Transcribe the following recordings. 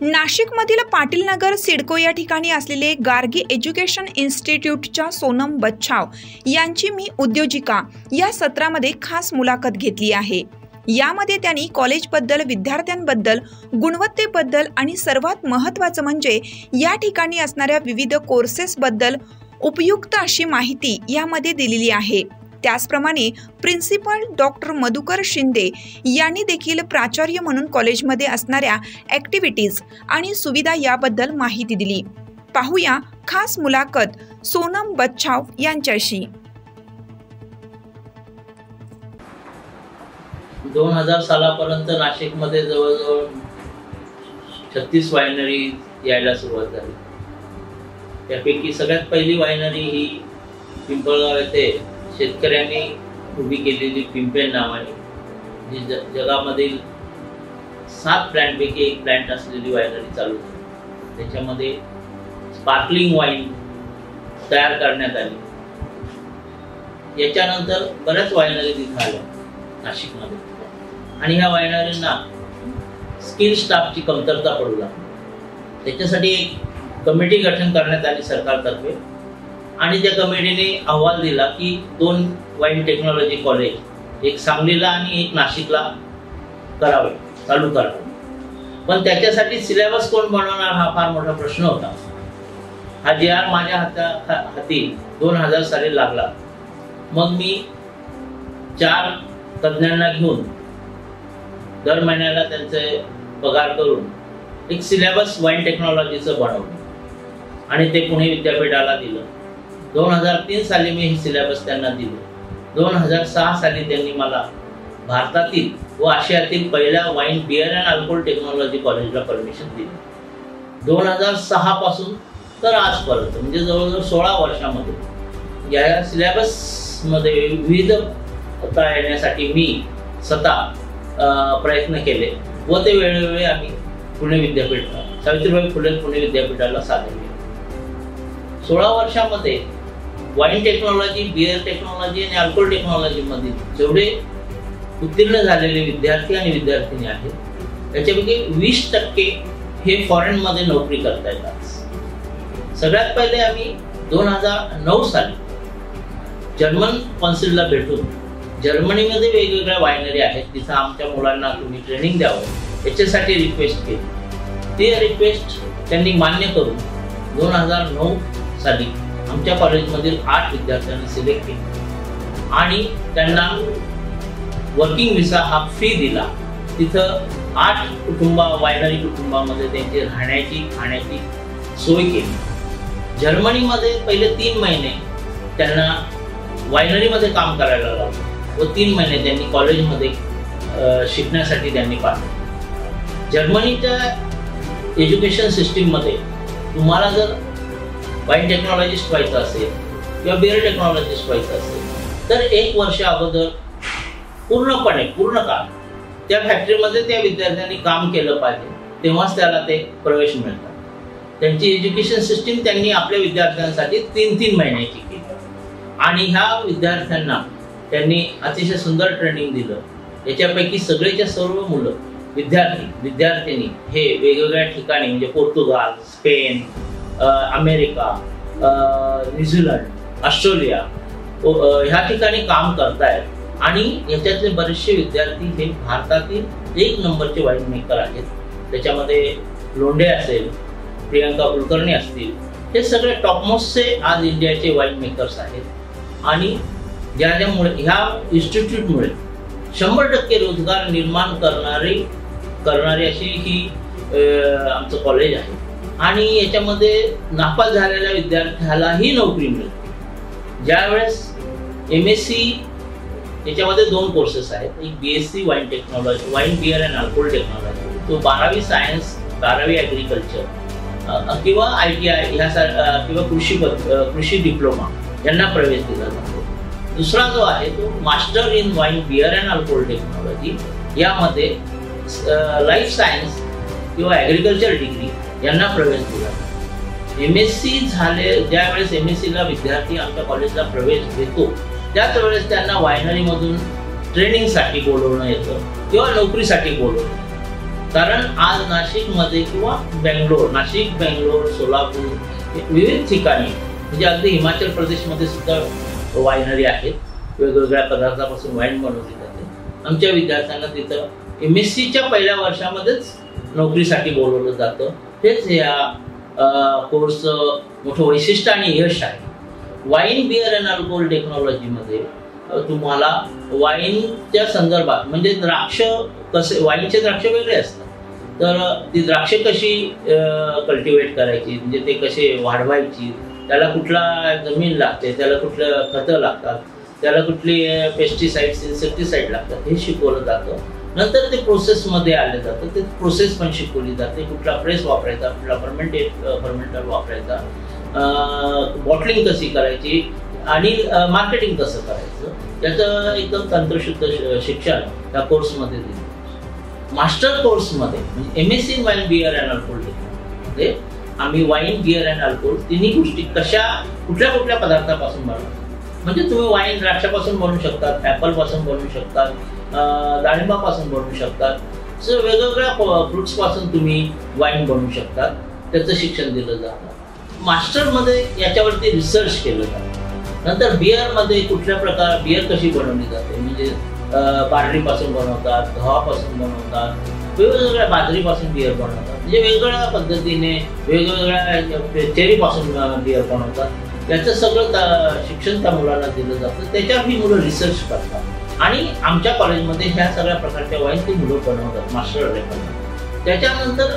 नाशिकमधील पाटील नगर सिडको या ठिकाणी असलेले गार्गी एज्युकेशन इन्स्टिट्यूटच्या सोनम बच्छाव यांची मी उद्योजिका या सत्रामध्ये खास मुलाखत घेतली आहे। यामध्ये त्यांनी कॉलेजबद्दल, विद्यार्थ्यांबद्दल, गुणवत्तेबद्दल आणि सर्वात महत्त्वाचं म्हणजे या ठिकाणी असणाऱ्या विविध कोर्सेसबद्दल उपयुक्त अशी माहिती यामध्ये दिलेली आहे। त्याचप्रमाणे प्रिन्सिपल डॉक्टर मधुकर शिंदे यांनी देखील प्राचार्य म्हणून कॉलेजमध्ये असणाऱ्या ॲक्टिव्हिटीज आणि सुविधा याबद्दल माहिती दिली। पाहूया खास मुलाखत सोनम बच्छाव यांच्याशी। 2000 सालापर्यंत नाशिकमध्ये जवळजवळ 36 वायनरी यायला सुरुवात झाली। त्यापैकी सगळ्यात पहिली वायनरी ही पिंपळगाव येथे शेतकऱ्यांनी उभी केलेली पिंपेन नावाने, जी जगामधील 7 प्लॅन्टपैकी एक प्लॅन्ट असलेली वायनरी चालू झाली। त्याच्यामध्ये स्पार्कलिंग वाईन तयार करण्यात आली। याच्यानंतर बऱ्याच वायनरी तिथे आल्या नाशिकमध्ये आणि ह्या वायनरींना स्किल स्टाफची कमतरता पडू लागली। त्याच्यासाठी एक कमिटी गठन करण्यात आली सरकारतर्फे आणि त्या कमिटीने अहवाल दिला की 2 वाईन टेक्नॉलॉजी कॉलेज, एक सांगलीला आणि एक नाशिकला चालू करावे। पण त्याच्यासाठी सिलेबस कोण बनवणार हा फार मोठा प्रश्न होता। हा JR माझ्या हाती 2000 साली लागला। मग मी 4 तज्ञांना घेऊन दर महिन्याला त्यांचे पगार करून एक सिलेबस वाईन टेक्नॉलॉजीचं बनवलं आणि ते पुणे विद्यापीठाला दिलं। 2003 साली मी हे सिलेबस त्यांना दिलं। 2006 साली त्यांनी मला भारतातील व आशियातील पहिल्या wine beer and alcohol technology कॉलेजला परमिशन दिली। 2006 पासून तर आजपर्यंत म्हणजे जवळजवळ 16 वर्षामध्ये या सिलेबस मध्ये विविधता येण्यासाठी मी स्वतः प्रयत्न केले व ते वेळोवेळी आम्ही पुणे विद्यापीठ, सावित्रीबाई फुले पुणे विद्यापीठाला सादर केले। 16 वर्षामध्ये वाईन टेक्नॉलॉजी, बिअर टेक्नॉलॉजी आणि अल्कोहोल टेक्नॉलॉजी मध्ये जेवढे उत्तीर्ण झालेले विद्यार्थी आणि विद्यार्थिनी आहेत त्याच्यापैकी 20% हे फॉरेन मध्ये नोकरी करता येतात। सगळ्यात पहिले आम्ही 2009 साली जर्मन कॉन्सिलला भेटून जर्मनीमध्ये वेगवेगळ्या वायनरी आहेत तिथं आमच्या मुलांना तुम्ही ट्रेनिंग द्यावं याच्यासाठी रिक्वेस्ट केली। ती रिक्वेस्ट त्यांनी मान्य करून 2009 साली आमच्या कॉलेजमधील 8 विद्यार्थ्यांना सिलेक्ट केले आणि त्यांना वर्किंग व्हिसा हा फ्री दिला। तिथं 8 वायनरी कुटुंबामध्ये त्यांची राहण्याची, खाण्याची सोय केली। जर्मनीमध्ये पहिले 3 महिने त्यांना वायनरीमध्ये काम करायला लावलं व 3 महिने त्यांनी कॉलेजमध्ये शिकण्यासाठी त्यांनी पाठवलं। जर्मनीच्या एज्युकेशन सिस्टीममध्ये तुम्हाला जर वाईन टेक्नॉलॉजिस्ट व्हायचं असेल किंवा बिअर टेक्नॉलॉजिस्ट व्हायचं असेल तर 1 वर्ष अगोदर पूर्ण काळ त्या फॅक्टरीमध्ये त्या विद्यार्थ्यांनी काम केलं पाहिजे, तेव्हाच त्याला ते प्रवेश मिळतात। त्यांची एज्युकेशन सिस्टीम त्यांनी आपल्या विद्यार्थ्यांसाठी 3-3 महिन्याची केली आणि ह्या विद्यार्थ्यांना त्यांनी अतिशय सुंदर ट्रेनिंग दिलं। याच्यापैकी सगळेच्या सर्व मुलं, विद्यार्थिनी हे वेगवेगळ्या ठिकाणी म्हणजे Portugal, Spain, America, New Zealand, Australia ह्या ठिकाणी काम करतायत आणि याच्यातले बरेचसे विद्यार्थी हे भारतातील 1 नंबरचे वाईन मेकर आहेत। त्याच्यामध्ये लोंढे असेल, प्रियंका कुलकर्णी असतील, हे सगळे टॉपमोस्टचे आज इंडियाचे वाईन मेकर्स आहेत आणि ज्यामुळे ह्या इन्स्टिट्यूटमुळे 100% रोजगार निर्माण करणारी अशी ही आमचं कॉलेज आहे आणि याच्यामध्ये नापास झालेल्या विद्यार्थ्यालाही नोकरी मिळते। ज्यावेळेस MSc याच्यामध्ये 2 कोर्सेस आहेत, एक BSc wine technology, wine beer and alcohol technology, तो 12वी सायन्स, 12वी ॲग्रिकल्चर किंवा ITI किंवा कृषी डिप्लोमा यांना प्रवेश दिला जातो। दुसरा जो आहे तो master in wine beer and alcohol technology, यामध्ये लाईफ सायन्स किंवा ॲग्रिकल्चर डिग्री यांना प्रवेश दिला जातो। MSc झाले ज्यावेळेस MScला विद्यार्थी आमच्या कॉलेजला प्रवेश घेतो त्याच वेळेस त्यांना वायनरीमधून ट्रेनिंगसाठी बोलवणं येतं किंवा नोकरीसाठी बोलवणं। कारण आज नाशिकमध्ये किंवा नाशिक, बेंगलोर, सोलापूर विविध ठिकाणी म्हणजे अगदी हिमाचल प्रदेशमध्ये सुद्धा वायनरी आहेत. वेगवेगळ्या पदार्थापासून वाईन बनवली जाते. आमच्या विद्यार्थ्यांना तिथं MSc च्या पहिल्या वर्षामध्येच नोकरीसाठी बोलवलं जातं. हेच या कोर्सचं मोठं वैशिष्ट्य आणि यश आहे. वाईन, बिअर अँड अल्कोहोल टेक्नॉलॉजीमध्ये तुम्हाला वाईनच्या संदर्भात म्हणजे द्राक्ष कसे, वाईनचे द्राक्ष वेगळे असतात, तर ती द्राक्ष कशी कल्टिवेट करायची, म्हणजे ते कसे वाढवायची, त्याला कुठला जमीन लागते, त्याला कुठलं खतं लागतात, त्याला कुठली पेस्टिसाइड्स, इन्सेक्टिसाइड लागतात, हे शिकवलं जातं. नंतर ते प्रोसेसमध्ये आलं जातं. ते प्रोसेस पण शिकवली जाते. कुठला प्रेस वापरायचा, कुठला फर्मेंटर वापरायचा, बॉटलिंग कशी करायची आणि मार्केटिंग कसं करायचं, याचं एकदम तंत्रशुद्ध शिक्षण त्या कोर्समध्ये दिलं. मास्टर कोर्समध्ये म्हणजे MSc in wine, beer and alcohol मध्ये आम्ही वाईन, बिअर अँड अल्कोहोल तिन्ही गोष्टी कुठल्या कुठल्या पदार्थापासून बनवतो. म्हणजे तुम्ही वाईन द्राक्षापासून बनवू शकतात, ऍपल पासून बनवू शकतात, डाळिंबापासून बनवू शकतात, वेगवेगळ्या फ्रुट्स पासून तुम्ही वाईन बनवू शकतात. त्याचं शिक्षण दिलं जातं. मास्टरमध्ये याच्यावरती रिसर्च केलं जातं. नंतर बिअरमध्ये कुठल्या प्रकार बिअर कशी बनवली जाते, म्हणजे बार्लीपासून बनवतात, गव्हापासून बनवतात, वेगवेगळ्या बाजरीपासून बिअर बनवतात, म्हणजे वेगवेगळ्या पद्धतीने वेगवेगळ्या चेरीपासून बिअर बनवतात. याचं सगळं शिक्षण त्या मुलांना दिलं जातं. त्याच्यावर ही मुलं रिसर्च करतात आणि आमच्या कॉलेजमध्ये ह्या सगळ्या प्रकारच्या वाईन ती मुलं बनवतात मास्टर लेवलला. त्याच्यानंतर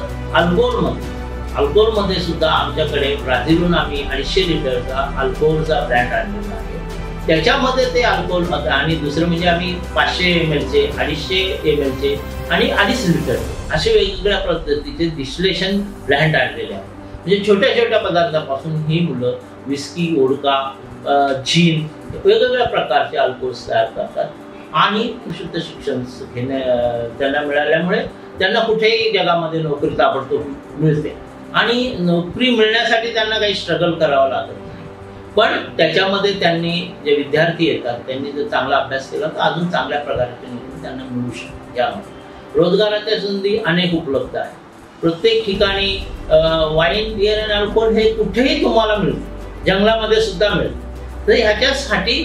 अल्कोहोलमध्ये सुद्धा आमच्याकडे ब्राझीलहून आम्ही 250 लिटरचा अल्कोहोलचा ब्रँड आणलेला आहे. त्याच्यामध्ये ते अल्कोहोल आणि दुसरं म्हणजे आम्ही 500 ml चे, 250 ml चे आणि 2.5 लिटर असे वेगवेगळ्या पद्धतीचे डिस्टिलेशन ब्रँड आणलेले आहेत. म्हणजे छोट्या छोट्या पदार्थापासून ही मुलं विस्की, वोडका, जीन वेगवेगळ्या प्रकारचे अल्कोहोल्स तयार करतात आणि शुद्ध शिक्षण त्यांना मिळाल्यामुळे त्यांना कुठेही जगामध्ये नोकरी ताबडतोब मिळते आणि नोकरी मिळण्यासाठी त्यांना काही स्ट्रगल करावं लागत नाही. पण त्याच्यामध्ये त्यांनी जे विद्यार्थी येतात त्यांनी जर चांगला अभ्यास केला तर अजून चांगल्या प्रकारची नोकरी त्यांना मिळू शकते. यामध्ये रोजगाराच्या संधी अनेक उपलब्ध आहेत. प्रत्येक ठिकाणी वाईन, बिअर अँड अल्कोहोल हे कुठेही तुम्हाला मिळतं, जंगलामध्ये सुद्धा मिळतं. तर ह्याच्यासाठी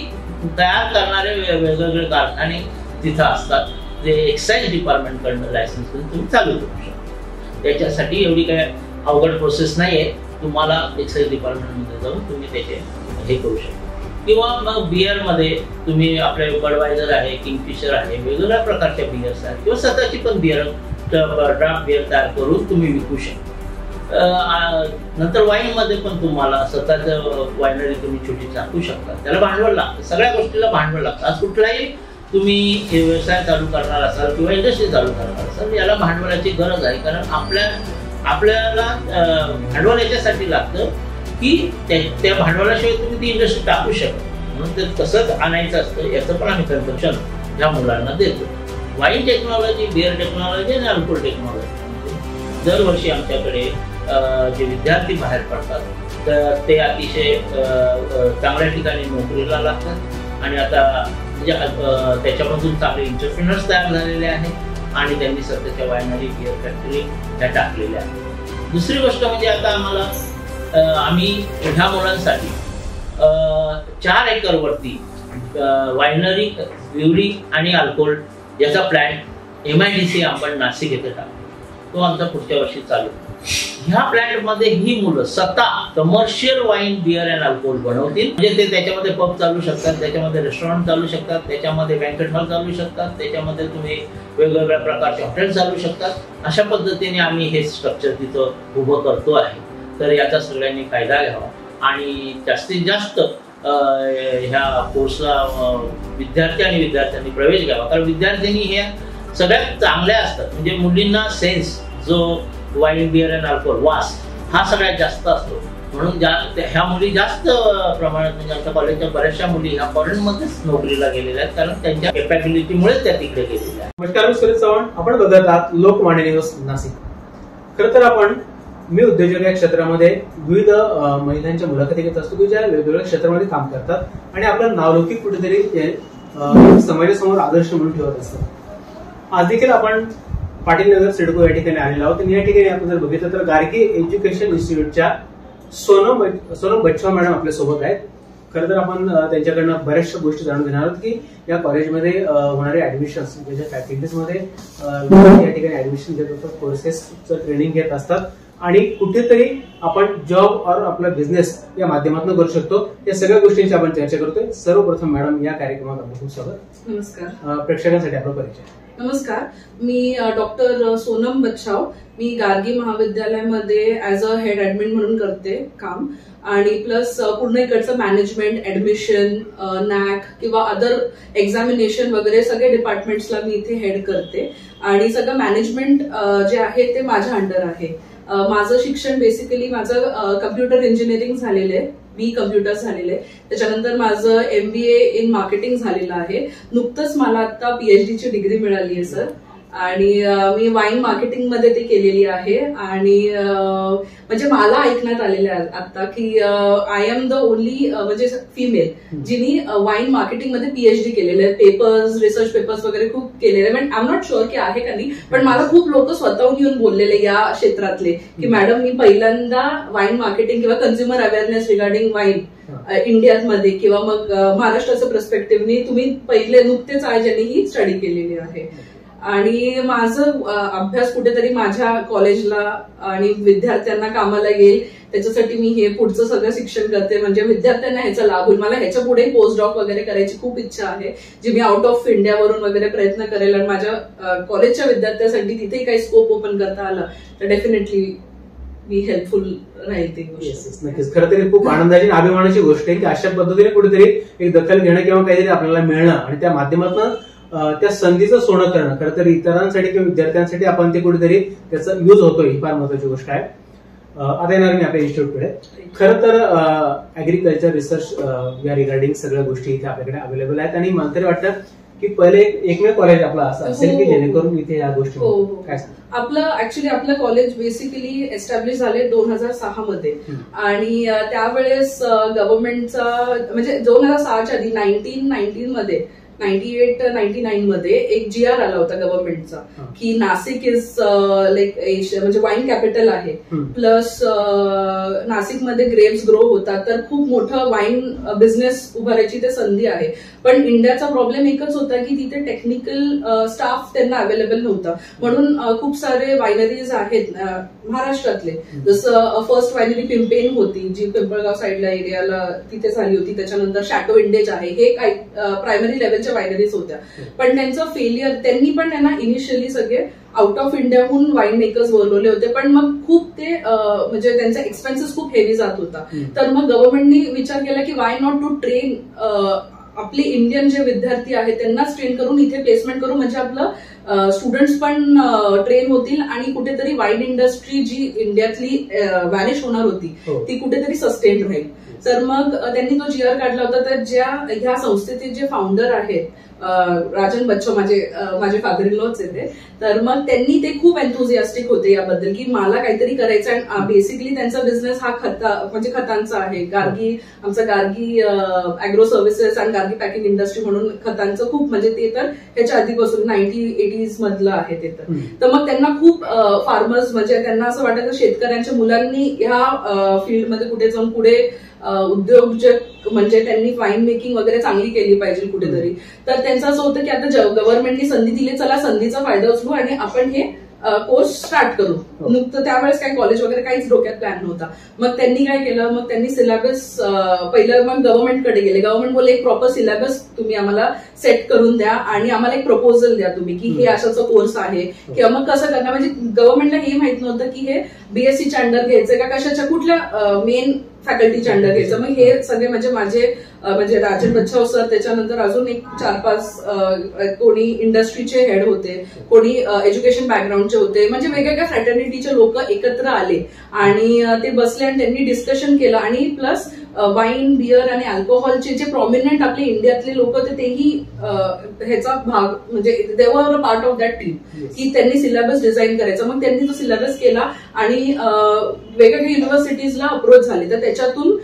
तयार करणारे वेगवेगळे कारखाने तिथं असतात, जे एक्साईज डिपार्टमेंटकडनं लायसन्स करून तुम्ही चालू करू शकता. त्याच्यासाठी एवढी काय अवघड प्रोसेस नाही आहे. तुम्हाला एक्साईज डिपार्टमेंटमध्ये जाऊन तुम्ही त्याचे हे करू शकता. किंवा मग बिअरमध्ये तुम्ही आपले बडवायझर आहे, किंगफिशर आहे, वेगवेगळ्या प्रकारच्या बिअर्स आहेत किंवा स्वतःची पण बिअर ड्राफ्ट बिअर तयार करून तुम्ही विकू शकता. नंतर वाईनमध्ये पण तुम्हाला स्वतःचं वायनरी तुम्ही छोटी टाकू शकता. त्याला भांडवल लागतं, सगळ्या गोष्टीला भांडवल लागतं. आज कुठलाही तुम्ही व्यवसाय चालू करणार असाल किंवा इंडस्ट्री चालू करणार असाल याला भांडवलाची गरज आहे. कारण आपल्याला भांडवल याच्यासाठी लागतं की त्या भांडवलाशिवाय तुम्ही ती इंडस्ट्री टाकू शकता. म्हणून ते कसंच आणायचं असतं याचं पण आम्ही कन्सेप्शन ह्या मुलांना देतो. वाईन टेक्नॉलॉजी, बिअर टेक्नॉलॉजी आणि अल्कोहोल टेक्नॉलॉजी दरवर्षी आमच्याकडे जे विद्यार्थी बाहेर पडतात तर ते अतिशय चांगल्या ठिकाणी नोकरीला लागतात आणि आता म्हणजे त्याच्यामधून चांगले एंटरप्रेनर्स तयार झालेले आहेत आणि त्यांनी स्वतःच्या वायनरी, बिअर फॅक्टरी ह्या टाकलेल्या आहेत. दुसरी गोष्ट म्हणजे आता आम्ही ह्या मुलांसाठी 4 एकरवरती वायनरी, ब्रुवरी आणि अल्कोहोल याचा प्लॅन्ट MIDC आपण नाशिक येथे टाकतो. तो आमचा पुढच्या वर्षी चालू. ह्या प्लॅन्टमध्ये ही मुलं स्वतः commercial wine, beer and alcohol बनवतील. म्हणजे ते त्याच्यामध्ये पब चालू शकतात, त्याच्यामध्ये रेस्टॉरंट चालू शकतात, त्याच्यामध्ये बँकेट हॉल चालू शकतात, त्याच्यामध्ये तुम्ही वेगवेगळ्या प्रकारचे हॉटेल चालू शकतात. अशा पद्धतीने आम्ही हे स्ट्रक्चर तिथं उभं करतो आहे. तर याचा सगळ्यांनी फायदा घ्यावा आणि जास्तीत जास्त ह्या कोर्सला विद्यार्थी आणि विद्यार्थ्यांनी प्रवेश घ्यावा. कारण विद्यार्थ्यांनी हे सगळ्यात चांगल्या असतात. म्हणजे मुलींना सेन्स जो वाईन, बिअर अँड अल्कोहोल वास हा सगळ्यात जास्त असतो. म्हणून ह्या मुली जास्त प्रमाणात म्हणजे आमच्या कॉलेजच्या बऱ्याचशा मुली ह्या फॉरेनमध्येच नोकरीला गेलेल्या आहेत कारण त्यांच्या कॅपॅबिलिटीमुळे त्या तिकडे गेलेल्या आहेत. नमस्कार, मी सुरेश चव्हाण. आपण बघत आहात लोकवाणी न्यूज नाशिक. खरं तर आपण मी उद्योजक या क्षेत्रामध्ये विविध महिलांच्या मुलाखती घेत असतो की ज्या वेगवेगळ्या क्षेत्रामध्ये काम करतात आणि आपलं नावलौकिक कुठेतरी समाजासमोर आदर्श म्हणून ठेवत असतात. आज देखील आपण पाटील नगर सिडको या ठिकाणी आलेलो आहोत. आणि या ठिकाणी आपण जर बघितलं तर गार्गी एज्युकेशन इन्स्टिट्यूटच्या सोनम बच्छाव मॅडम आपल्या सोबत आहेत. खरं तर आपण त्यांच्याकडनं बऱ्याचशा गोष्टी जाणून घेणार आहोत की या कॉलेजमध्ये होणारे ऍडमिशन ज्याच्या फॅकल्टीजमध्ये या ठिकाणी ऍडमिशन घेत असतात, कोर्सेसचं ट्रेनिंग घेत असतात आणि कुठेतरी आपण जॉब और आपला बिझनेस या माध्यमातून करू शकतो. या सगळ्या गोष्टींची आपण चर्चा करतोय. सर्वप्रथम मॅडम या कार्यक्रमात आपलं खूप स्वागत. नमस्कार. प्रेक्षकांसाठी आपला परिचय. नमस्कार, मी डॉक्टर सोनम बच्छाव. मी गार्गी महाविद्यालयामध्ये ऍज अ हेड ऍडमिन म्हणून करते काम आणि प्लस पूर्ण इकडचं मॅनेजमेंट, ऍडमिशन, नॅक किंवा अदर एक्झामिनेशन वगैरे सगळे डिपार्टमेंट्सला मी इथे हेड करते आणि सगळं मॅनेजमेंट जे आहे ते माझ्या अंडर आहे. माझं शिक्षण बेसिकली माझं कम्प्युटर इंजिनिअरिंग झालेलं आहे, बी कम्प्युटर झालेलं आहे. त्याच्यानंतर माझं MBA इन मार्केटिंग झालेलं आहे. नुकतंच मला आता PhD ची डिग्री मिळाली आहे सर. आणि मी वाईन मार्केटिंग मध्ये ते केलेली आहे. आणि म्हणजे मला ऐकण्यात आलेलं आहे आता की आय एम द ओनली म्हणजे फिमेल जिनी वाईन मार्केटिंग मध्ये PhD केलेलं आहे. पेपर्स, रिसर्च पेपर्स वगैरे खूप केलेले आहे. आय एम नॉट शुअर की आहे का नाही, पण मला खूप लोक स्वतःहून येऊन बोललेले या क्षेत्रातले की मॅडम मी पहिल्यांदा वाईन मार्केटिंग किंवा कन्झ्युमर अवेअरनेस रिगार्डिंग वाईन इंडियामध्ये किंवा मग महाराष्ट्राचं पर्स्पेक्टिव्हनी तुम्ही पहिले नुकतेच आहे ज्यांनी ही स्टडी केलेली आहे. आणि माझं अभ्यास कुठेतरी माझ्या कॉलेजला आणि विद्यार्थ्यांना कामाला येईल त्याच्यासाठी मी हे पुढचं सगळं शिक्षण करते. म्हणजे विद्यार्थ्यांना ह्याचा लाभ होईल. मला ह्याच्या पुढे पोस्ट डॉक वगैरे करायची खूप इच्छा आहे, जी मी आउट ऑफ इंडियावरून वगैरे प्रयत्न करेल. आणि माझ्या कॉलेजच्या विद्यार्थ्यांसाठी तिथेही काही स्कोप ओपन करता आला तर डेफिनेटली मी हेल्पफुल राहील ती गोष्ट. नक्कीच. खरं तरी खूप आनंदाची आणि अभिमानाची गोष्ट आहे की अशा पद्धतीने कुठेतरी एक दखल घेणं किंवा काहीतरी आपल्याला मिळणं आणि त्या माध्यमातून त्या संधीचं सोनं करणं. खरं तर इतरांसाठी किंवा विद्यार्थ्यांसाठी आपण ते कुठेतरी त्याचा युज होतोय ही फार महत्वाची गोष्ट आहे. आता येणार मी आपल्या इन्स्टिट्यूटकडे. खरं तर ऍग्रिकल्चर रिसर्च या रिगार्डिंग सगळ्या गोष्टी इथे आपल्याकडे अवेलेबल आहेत आणि मला तरी वाटतं की पहिले एकमेव कॉलेज आपलं असं असेल की जेणेकरून इथे या गोष्टी काय आपलं कॉलेज बेसिकली एस्टॅब्लिश झाले 2006 मध्ये. आणि त्यावेळेस गव्हर्नमेंटचा म्हणजे 2006च्या आधी 1919 मध्ये 98-99 मध्ये एक GR आला होता गव्हर्नमेंटचा की नाशिक इज लाईक एशिया म्हणजे वाईन कॅपिटल आहे. प्लस नाशिकमध्ये ग्रेप्स ग्रो होतात तर खूप मोठं वाईन बिझनेस उभारायची ते संधी आहे. पण इंडियाचा प्रॉब्लेम एकच होता की तिथे टेक्निकल स्टाफ त्यांना अवेलेबल नव्हता. म्हणून खूप सारे वायनरीज आहेत महाराष्ट्रातले, जसं फर्स्ट वायनरी पिंपेन होती जी पिंपळगाव साईडला एरियाला तिथे झाली होती. त्याच्यानंतर शॅटो विंडेज आहे. हे काही प्रायमरी लेवलच्या वायनरीज होत्या. पण त्यांचं फेलियर, त्यांनी पण त्यांना इनिशियली सगळे आउट ऑफ इंडियाहून वाईन मेकर्स बोलवले होते. पण मग खूप ते म्हणजे त्यांचा एक्सपेन्सेस खूप हेवी जात होता. तर मग गव्हर्नमेंटनी विचार केला की वाय नॉट टू ट्रेन आपले इंडियन जे विद्यार्थी आहेत त्यांनाच ट्रेन करून इथे प्लेसमेंट करू, म्हणजे आपलं स्टुडंट्स पण ट्रेन होतील आणि कुठेतरी वाईन इंडस्ट्री जी इंडियातली व्हॅनिश होणार होती ती कुठेतरी सस्टेन राहील. तर मग त्यांनी तो GR काढला होता. तर ह्या संस्थेचे जे फाउंडर आहेत राजन बच्छाव, माझे फादर इन लॉच येते. तर मग त्यांनी ते खूप एन्थुझियास्टिक होते याबद्दल की मला काहीतरी करायचं. आणि बेसिकली त्यांचा बिझनेस हा म्हणजे खतांचा आहे. आमचा गार्गी अॅग्रो सर्व्हिसेस आणि गार्गी पॅकिंग इंडस्ट्री म्हणून खतांचं खूप म्हणजे ते तर ह्याच्या आधीपासून 1980s मधलं आहे ते. तर मग त्यांना खूप फार्मर्स म्हणजे त्यांना असं वाटायचं शेतकऱ्यांच्या मुलांनी ह्या फील्डमध्ये कुठे जाऊन पुढे उद्योजक म्हणजे त्यांनी वाईन मेकिंग वगैरे चांगली केली पाहिजे कुठेतरी. तर त्यांचं असं होतं की आता गव्हर्नमेंटनी संधी दिली, चला संधीचा फायदा उचलू आणि आपण हे कोर्स स्टार्ट करू. नुकतं त्यावेळेस काही कॉलेज वगैरे काहीच डोक्यात प्लॅन नव्हता. मग त्यांनी काय केलं, मग त्यांनी सिलेबस पहिलं मग गव्हर्नमेंटकडे गेले. गव्हर्नमेंट बोलले एक प्रॉपर सिलेबस तुम्ही आम्हाला सेट करून द्या आणि आम्हाला एक प्रपोजल द्या तुम्ही की हे अशाचा कोर्स आहे किंवा मग कसं करणार. म्हणजे गव्हर्नमेंटला हे माहित नव्हतं की हे BSc अंडर घ्यायचं का कशाच्या कुठल्या मेन फॅकल्टीच्या अंडर घ्यायचं. मग हे सगळे म्हणजे माझे म्हणजे राजन बच्छाव सर, त्याच्यानंतर अजून एक 4-5 कोणी इंडस्ट्रीचे हेड होते, कोणी एज्युकेशन बॅकग्राऊंडचे होते, म्हणजे वेगवेगळ्या फ्रॅटर्निटीचे लोक एकत्र आले आणि ते बसले आणि त्यांनी डिस्कशन केलं. आणि प्लस वाईन, बियर आणि अल्कोहोलचे जे प्रॉमिनंट आपले इंडियातले लोक होते तेही ह्याचा भाग म्हणजे दे वर a part of that team की त्यांनी सिलेबस डिझाईन करायचा. मग त्यांनी तो सिलेबस केला आणि वेगवेगळ्या युनिव्हर्सिटीजला अप्रोच झाले. तर त्याच्यातून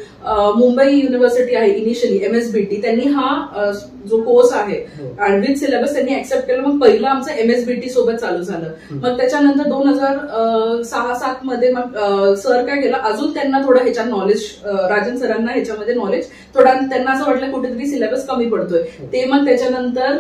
मुंबई युनिव्हर्सिटी आहे इनिशियली MSBT, त्यांनी हा जो कोर्स आहे विथ सिलेबस त्यांनी ऍक्सेप्ट केला. मग पहिलं आमचं MSBT सोबत चालू झालं. मग त्याच्यानंतर 2006-07 मध्ये मग सर काय केलं, अजून त्यांना थोडं ह्याच्या नॉलेज, राजन सरांना ह्याच्यामध्ये नॉलेज थोडा त्यांना असं वाटलं कुठेतरी सिलेबस कमी पडतोय. ते मग त्याच्यानंतर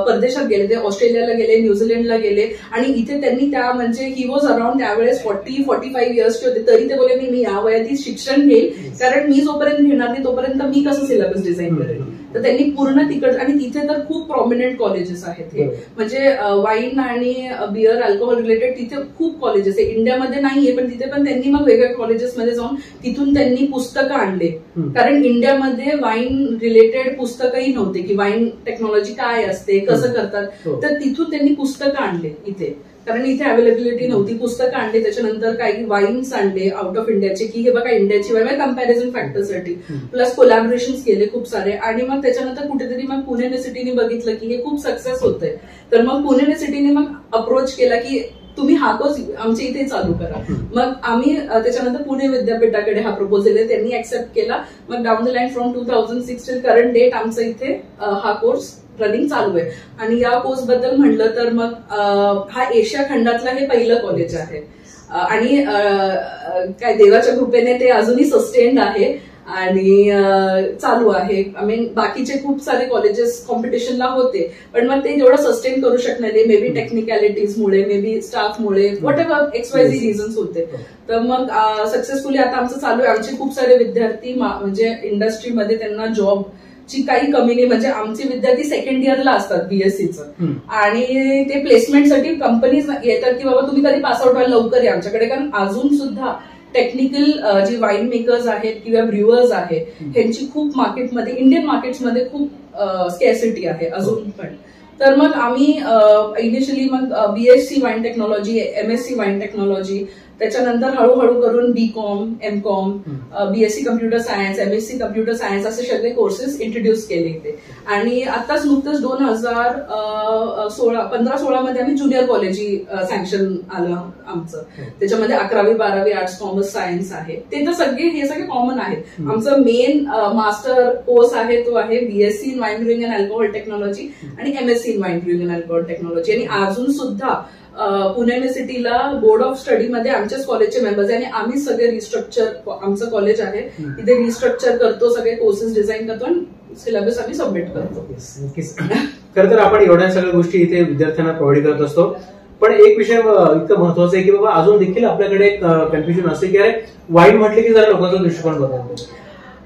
परदेशात गेले, ते ऑस्ट्रेलियाला गेले, न्यूझीलंडला गेले आणि इथे त्यांनी त्या म्हणजे ही वॉज अराउंड त्यावेळेस 40-45 इयर्सचे होते. तरी ते बोलले मी या वयात शिक्षण घेईल, कारण मी जोपर्यंत घेणार नाही तोपर्यंत मी कसं सिलेबस डिझाईन करेल. तर त्यांनी पूर्ण तिकड, आणि तिथे तर खूप प्रॉमिनंट कॉलेजेस आहेत हे, म्हणजे वाईन आणि बियर अल्कोहोल रिलेटेड तिथे खूप कॉलेजेस आहे. इंडियामध्ये नाहीये पण तिथे पण त्यांनी मग वेगवेगळ्या कॉलेजेसमध्ये जाऊन तिथून त्यांनी पुस्तकं आणले, कारण इंडियामध्ये वाईन रिलेटेड पुस्तकंही नव्हते की वाईन टेक्नॉलॉजी काय असते, कसं करतात. तर तिथून त्यांनी पुस्तकं आणले इथे, कारण इथे अवेलेबिलिटी नव्हती. पुस्तकं आणले, त्याच्यानंतर काही वाईन्स आणले आउट ऑफ इंडियाचे की हे बघा इंडियाची वाईन कम्पॅरिझन फॅक्टरसाठी, प्लस कोलॅबोरेशन केले खूप सारे. आणि मग त्याच्यानंतर कुठेतरी मग पुणे युनिव्हर्सिटीने बघितलं की हे खूप सक्सेस होतंय, तर मग पुणे युनिव्हर्सिटीने मग अप्रोच केला की तुम्ही हा कोर्स आमच्या इथे चालू करा. मग आम्ही त्याच्यानंतर पुणे विद्यापीठाकडे हा प्रपोजल आहे, त्यांनी ऍक्सेप्ट केला. मग down the line from 2006 till current date आमचा इथे हा कोर्स रनिंग चालू आहे. आणि या कोर्स बद्दल म्हणलं तर मग हा एशिया खंडातला हे पहिलं कॉलेज आहे आणि काय देवाच्या कृपेने ते अजूनही सस्टेन्ड आहे आणि चालू आहे. आय मीन बाकीचे खूप सारे कॉलेजेस कॉम्पिटिशनला होते पण मग ते जेवढं सस्टेन करू शकणार नाही, मे बी टेक्निकॅलिटीजमुळे, मे बी स्टाफमुळे, व्हॉट एव्हर XYZ रिझन्स होते. तर मग सक्सेसफुली आता आमचं चालू आहे. आमचे खूप सारे विद्यार्थी म्हणजे इंडस्ट्रीमध्ये त्यांना जॉब ची काही कमी नाही, म्हणजे आमचे विद्यार्थी सेकंड इयरला असतात BSCचं आणि ते प्लेसमेंटसाठी कंपनीज येतात की बाबा तुम्ही कधी पासआउट व्हायला लवकर या आमच्याकडे, कारण अजून सुद्धा टेक्निकल जी वाईन मेकर्स आहेत किंवा ब्र्युअर्स आहेत ह्यांची खूप मार्केटमध्ये, इंडियन मार्केट्समध्ये खूप स्कॅसिटी आहे अजून पण. तर मग आम्ही इनिशियली मग BSc wine technology, MSc wine technology, त्याच्यानंतर हळूहळू करून BCom, MCom, BSc computer science, MSc computer science असे सगळे कोर्सेस इंट्रोड्यूस केले इथे. आणि आताच नुकतंच 2015-16 मध्ये आम्ही ज्युनियर कॉलेज सँक्शन आलं आमचं. त्याच्यामध्ये 11वी 12वी आर्ट्स, कॉमर्स, सायन्स आहे. ते तर हे सगळे कॉमन आहेत. आमचं मेन मास्टर कोर्स आहे तो आहे BSc in wine brewing and alcohol technology आणि MSc in wine brewing and alcohol technology. आणि अजून सुद्धा पुणे युनिव्हर्सिटीला बोर्ड ऑफ स्टडीमध्ये आमच्याच कॉलेजचे मेंबर्स आहे आणि आम्ही सगळे रिस्ट्रक्चर, आमचं कॉलेज आहे तिथे रिस्ट्रक्चर करतो, सगळे कोर्सेस डिझाईन करतो आणि सिलेबस आम्ही सबमिट करतो. नक्कीच. खरं तर आपण एवढ्या सगळ्या गोष्टी इथे विद्यार्थ्यांना प्रोव्हाइड करत असतो, पण एक विषय इतकं महत्वाचं आहे की बाबा अजून देखील आपल्याकडे एक कन्फ्युजन असते की अरे वाईन म्हटले की जरा लोकांचा दृष्टिकोन बदलतो.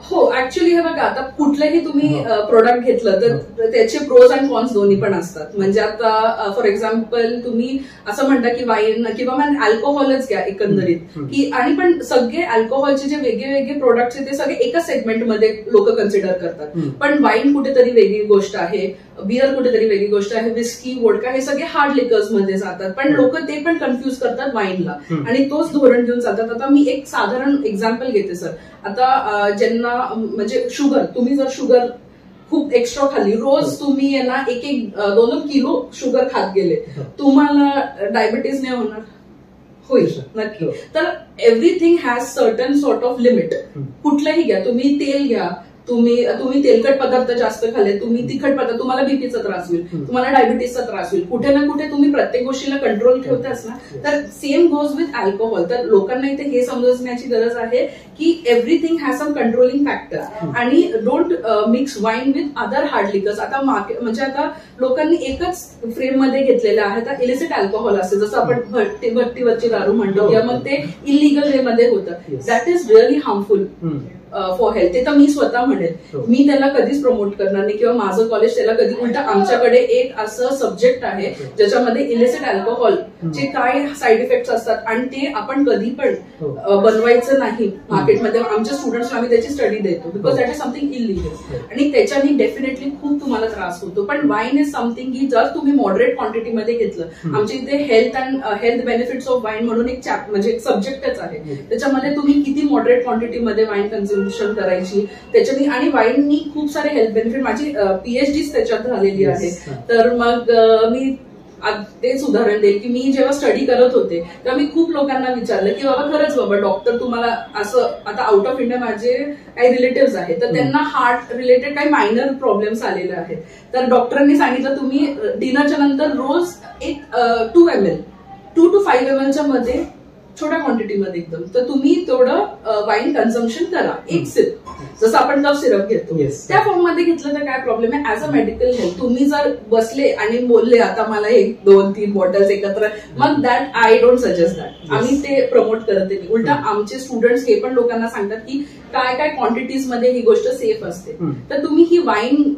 हो, ऍक्च्युली हे बघा, आता कुठलंही तुम्ही प्रोडक्ट घेतलं तर त्याचे प्रोज अँड कॉन्स दोन्ही पण असतात. म्हणजे आता फॉर एक्झाम्पल तुम्ही असं म्हणता की वाईन किंवा मग अल्कोहोलच घ्या एकंदरीत की, आणि पण सगळे अल्कोहोलचे जे वेगळे वेगळे प्रोडक्ट्स आहेत ते सगळे एकाच सेगमेंटमध्ये लोक कन्सिडर करतात. पण वाईन कुठेतरी वेगळी गोष्ट आहे, बियर कुठेतरी वेगळी गोष्ट आहे, विस्की, वोडका हे सगळे हार्ड लिकर्स मध्ये जातात. पण लोक ते पण कन्फ्युज करतात वाईनला आणि तोच धोरण घेऊन चालतात. आता मी एक साधारण एक्झाम्पल घेते सर. आता ज्यांना म्हणजे शुगर, तुम्ही जर शुगर खूप एक्स्ट्रा खाल्ली, रोज तुम्ही यांना 1-2 किलो शुगर खात गेले, तुम्हाला डायबिटीज नाही होणार? होईल नक्की. तर everything has certain sort of limit. कुठलंही घ्या, तुम्ही तेल घ्या, तुम्ही तेलकट पदार्थ जास्त खाल्ले, तुम्ही तिखट पदार्थ, तुम्हाला बीपीचा त्रास होईल, तुम्हाला डायबिटीसचा त्रास होईल. कुठे ना कुठे तुम्ही प्रत्येक गोष्टीला कंट्रोल ठेवताच ना. तर सेम गोज विथ अल्कोहोल. तर लोकांना इथे हे समजण्याची गरज आहे की everything has some controlling factor आणि don't mix wine with other hard liquors. आता मार्केट म्हणजे आता लोकांनी एकच फ्रेम मध्ये घेतलेलं आहे. आता इलिसिट अल्कोहोल असते, जसं आपण भट्टीवरची दारू म्हणतो किंवा मग ते इलिगल वे मध्ये होतं. That is really harmful for health. ते तर मी स्वतः म्हणेल, मी त्याला कधीच प्रमोट करणार नाही किंवा माझं कॉलेज त्याला कधी. उलटा आमच्याकडे एक असं सब्जेक्ट आहे ज्याच्यामध्ये इलिसिट अल्कोहोल चे काय साईड इफेक्ट्स असतात आणि ते आपण कधी पण बनवायचं नाही मार्केटमध्ये. आमच्या स्टुडंट्सला आम्ही त्याची स्टडी देतो because that is something illegal आणि त्याच्याने डेफिनेटली खूप तुम्हाला त्रास होतो. पण वाईन इज समथिंग की जर तुम्ही मॉडरेट क्वांटिटीमध्ये घेतलं, आमच्या इथे हेल्थ बेनिफिट्स ऑफ वाईन म्हणून एक म्हणजे एक सब्जेक्टच आहे, त्याच्यामध्ये तुम्ही किती मॉडरेट क्वांटिटीमध्ये वाईन कन्झ्युम कन्झम्पशन करायची त्याच्यानी, आणि वाईननी खूप सारे हेल्थ बेनिफिट, माझी PhD त्याच्यात झालेली आहे. तर मग मी तेच उदाहरण देईल की मी जेव्हा स्टडी करत होते तेव्हा मी खूप लोकांना विचारलं की बाबा खरंच बाबा डॉक्टर तुम्हाला असं, आता आउट ऑफ इंडिया माझे काही रिलेटिव्ह आहेत तर त्यांना हार्ट रिलेटेड काही मायनर प्रॉब्लेम्स आलेले आहेत, तर डॉक्टरांनी सांगितलं तुम्ही डिनरच्या नंतर रोज एक 2 to 5 ml मध्ये छोट्या क्वांटिटीमध्ये एकदम, तर तुम्ही तेवढं वाईन कन्झम्पशन करा, एक सिप, जसं आपण कफ सिरप घेतो त्या फॉर्म मध्ये घेतलं तर काय प्रॉब्लेम आहे. ऍज अ मेडिकल हेल्थ तुम्ही जर बसले आणि बोलले आता मला 1, 2, 3 बॉटल्स एकत्र, मग that I don't suggest that. आम्ही ते प्रमोट करत नाही. उलटा आमचे स्टुडंट्स हे पण लोकांना सांगतात की काय काय क्वांटिटीज मध्ये ही गोष्ट सेफ असते. तर तुम्ही ही वाईन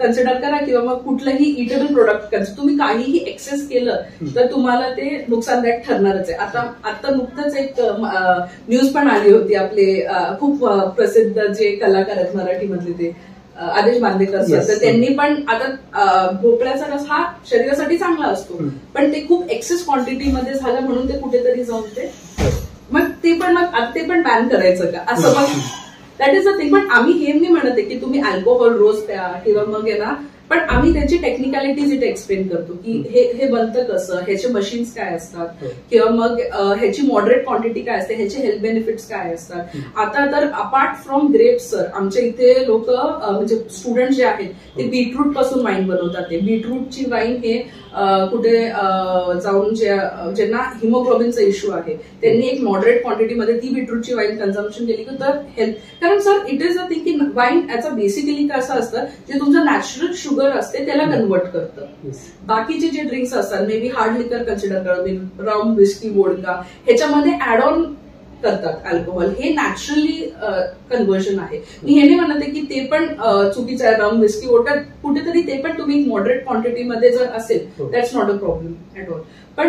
कन्सिडर करा किंवा मग कुठलंही इटेबल प्रोडक्ट तुम्ही काहीही एक्सेस केलं तर तुम्हाला ते नुकसानदायक ठरणारच आहे. आता नुकतंच एक न्यूज पण आली होती, आपले खूप प्रसिद्ध जे कलाकार आहेत मराठीमधले ते आदेश बांदेकर सर, तर त्यांनी पण आता भोपळ्याचा रस हा शरीरासाठी चांगला असतो पण ते खूप एक्सेस क्वांटिटीमध्ये झालं म्हणून ते कुठेतरी जाऊन मग ते पण बॅन करायचं का असं, मग दॅट इज अ थिंग. पण आम्ही हे नाही म्हणत आहे की तुम्ही अल्कोहोल रोज प्या किंवा मग आहे ना, पण आम्ही त्याची टेक्निकॅलिटीज इथे एक्सप्लेन करतो की हे बनतं कसं, ह्याचे मशीन्स काय असतात किंवा मग ह्याची मॉडरेट क्वांटिटी काय असते, ह्याचे हेल्थ बेनिफिट्स काय असतात. आता तर अपार्ट फ्रॉम ग्रेप्स सर, आमच्या इथे लोक म्हणजे स्टुडंट जे आहेत ते बीटरूट पासून वाईन बनवतात. ते बीटरूटची वाईन हे कुठे जाऊन ज्यांना हिमोग्लोबिनचा इश्यू आहे त्यांनी एक मॉडरेट क्वांटिटीमध्ये ती बीटरूटची वाईन कन्झम्पशन केली तर हेल्थ, कारण sir it is a thing की वाईन याचा बेसिकली कसं असतं जे तुमचं नॅचरल शुगर असते त्याला कन्वर्ट करतं. बाकीचे जे ड्रिंक्स असतात मे बी हार्ड लिकर कन्सिडर करतात, रम, विस्की, वोडका, ह्याच्यामध्ये ऍड ऑन करतात अल्कोहोल, हे नॅचरली कन्व्हर्जन आहे. मी हे नाही म्हणते की ते पण चुकीचं आहे, रम, विस्की, वोडका कुठेतरी ते पण तुम्ही मॉडरेट क्वांटिटीमध्ये जर असेल that's not a problem at all. पण